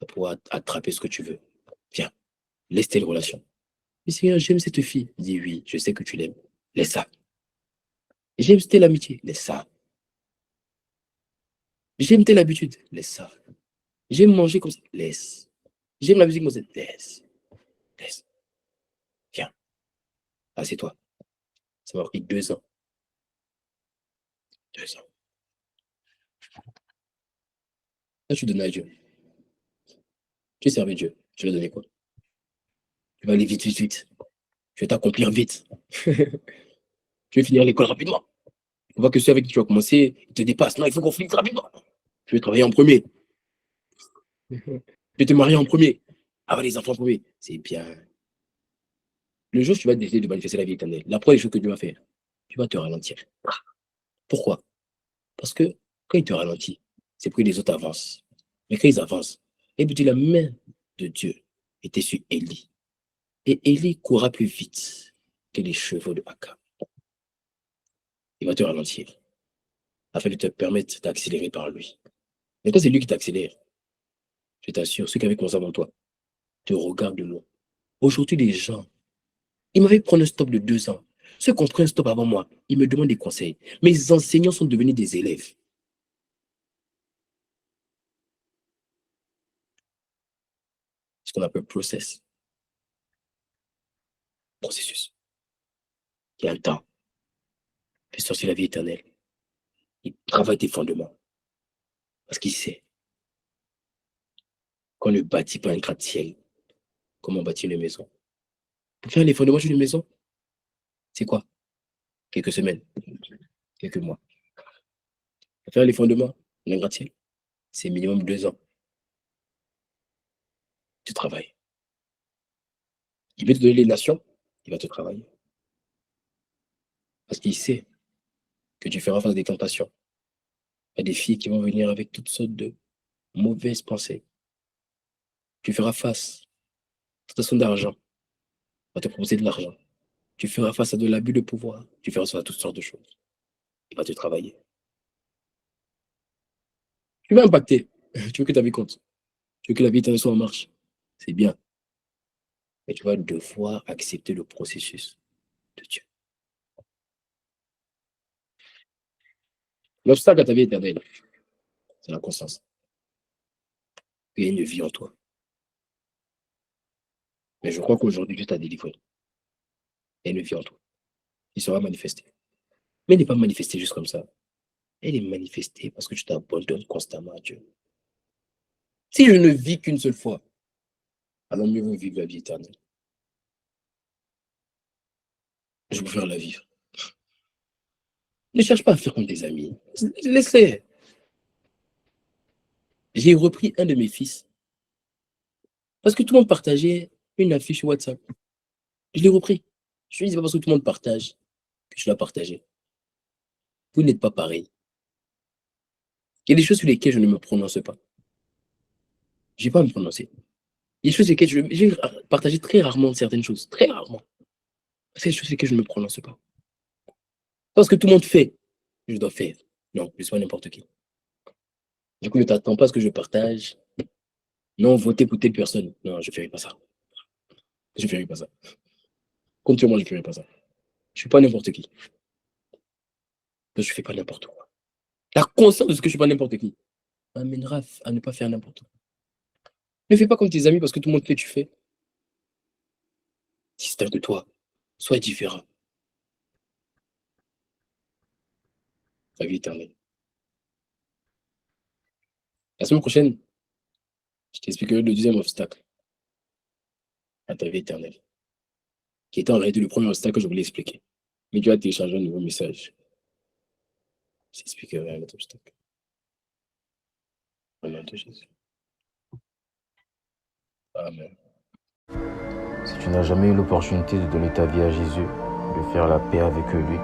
à pouvoir attraper ce que tu veux. Viens, laisse telle relation. Mais Seigneur, j'aime cette fille. Il dit, oui, je sais que tu l'aimes. Laisse ça. J'aime telle amitié. Laisse ça. J'aime telle habitude. Laisse ça. J'aime manger comme ça. Laisse. J'aime la musique comme ça. Laisse. Laisse. Viens. Assieds-toi. Ça m'a pris 2 ans. 2 ans. Là, tu donnes à Dieu. Tu servais Dieu. Tu lui as donné quoi? Tu vas aller vite, vite, vite. Tu vas t'accomplir vite. Tu veux finir l'école rapidement. On voit que ceux avec qui tu vas commencer, ils te dépassent. Non, il faut qu'on finisse rapidement. Tu veux travailler en premier. Tu veux te marier en premier. Avoir les enfants en premier. C'est bien. Le jour où tu vas décider de manifester la vie éternelle, la première chose que tu vas faire, tu vas te ralentir. Pourquoi? Parce que quand il te ralentit, c'est pour que les autres avancent. Mais quand ils avancent, et puis la main de Dieu était sur Élie. Et Élie courra plus vite que les chevaux de Akab. Il va te ralentir afin de te permettre d'accélérer par lui. Mais quand c'est lui qui t'accélère, je t'assure, ceux qui avaient commencé avant toi te regardent de loin. Aujourd'hui, les gens, ils m'avaient pris un stop de 2 ans. Ceux qui ont pris un stop avant moi, ils me demandent des conseils. Mes enseignants sont devenus des élèves. Ce qu'on appelle processus. Il y a un temps. Puis sortir la vie éternelle. Il travaille tes fondements. Parce qu'il sait qu'on ne bâtit pas un gratte-ciel comme on bâtit une maison. Pour faire les fondements d'une maison, c'est quoi? Quelques semaines, quelques mois. Pour faire les fondements d'un gratte-ciel, c'est minimum 2 ans de travail. Il veut te donner les nations, il va te travailler. Parce qu'il sait que tu feras face à des tentations. Il y a des filles qui vont venir avec toutes sortes de mauvaises pensées. Tu feras face à toute façon d'argent. On va te proposer de l'argent. Tu feras face à de l'abus de pouvoir. Tu feras face à toutes sortes de choses. Il va te travailler. Tu vas impacter. Tu veux que ta vie compte. Tu veux que la vie éternelle soit en marche. C'est bien. Mais tu vas devoir accepter le processus de Dieu. L'obstacle à ta vie éternelle, c'est la constance. Il y a une vie en toi. Mais je crois qu'aujourd'hui, Dieu t'a délivré. Il y a une vie en toi. Il sera manifesté. Mais elle n'est pas manifestée juste comme ça. Elle est manifestée parce que tu t'abandonnes constamment à Dieu. Si je ne vis qu'une seule fois, alors mieux vaut vivre la vie éternelle. Je préfère la vivre. Ne cherche pas à faire comme tes amis. Laisse-les. J'ai repris un de mes fils parce que tout le monde partageait une affiche WhatsApp. Je l'ai repris. Je lui ai dit, c'est pas parce que tout le monde partage que je dois partager. Vous n'êtes pas pareil. Il y a des choses sur lesquelles je ne me prononce pas. Je ne vais pas me prononcer. Il y a des choses sur lesquelles je vais partager très rarement certaines choses. Très rarement. Parce qu'il y a des choses sur lesquelles je ne me prononce pas. Parce que tout le monde fait, je dois faire. Non, je ne suis pas n'importe qui. Du coup, ne t'attends pas à ce que je partage. Non, votez pour telle personne. Non, je ne ferai pas ça. Je ne ferai pas ça. Compte sur moi, je ne ferai pas ça. Je ne suis pas n'importe qui. Je ne fais pas n'importe quoi. La conscience de ce que je ne suis pas n'importe qui m'amènera à ne pas faire n'importe quoi. Ne fais pas comme tes amis parce que tout le monde fait, tu fais. Distingue de toi. Sois différent. La vie éternelle. La semaine prochaine, je t'expliquerai le deuxième obstacle à ta vie éternelle, qui était en réalité le premier obstacle que je voulais expliquer. Mais Dieu a téléchargé un nouveau message. Je t'expliquerai un autre obstacle. Au nom de Jésus. Amen. Si tu n'as jamais eu l'opportunité de donner ta vie à Jésus, de faire la paix avec lui,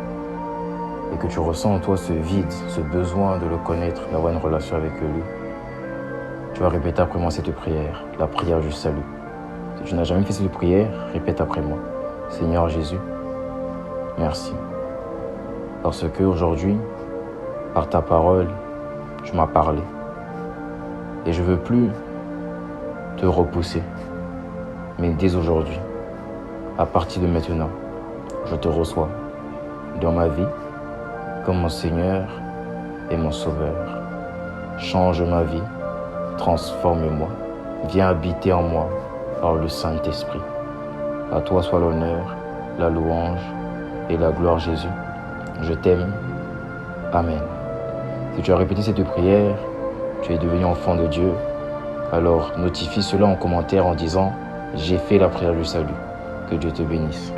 et que tu ressens en toi ce vide, ce besoin de le connaître, d'avoir une relation avec lui, tu vas répéter après moi cette prière, la prière du salut. Si tu n'as jamais fait cette prière, répète après moi. Seigneur Jésus, merci. Parce que aujourd'hui, par ta parole, tu m'as parlé. Et je ne veux plus te repousser. Mais dès aujourd'hui, à partir de maintenant, je te reçois dans ma vie comme mon Seigneur et mon Sauveur. Change ma vie, transforme-moi, viens habiter en moi par le Saint-Esprit. À toi soit l'honneur, la louange et la gloire, Jésus. Je t'aime. Amen. Si tu as répété cette prière, tu es devenu enfant de Dieu, alors notifie cela en commentaire en disant « J'ai fait la prière du salut ». Que Dieu te bénisse.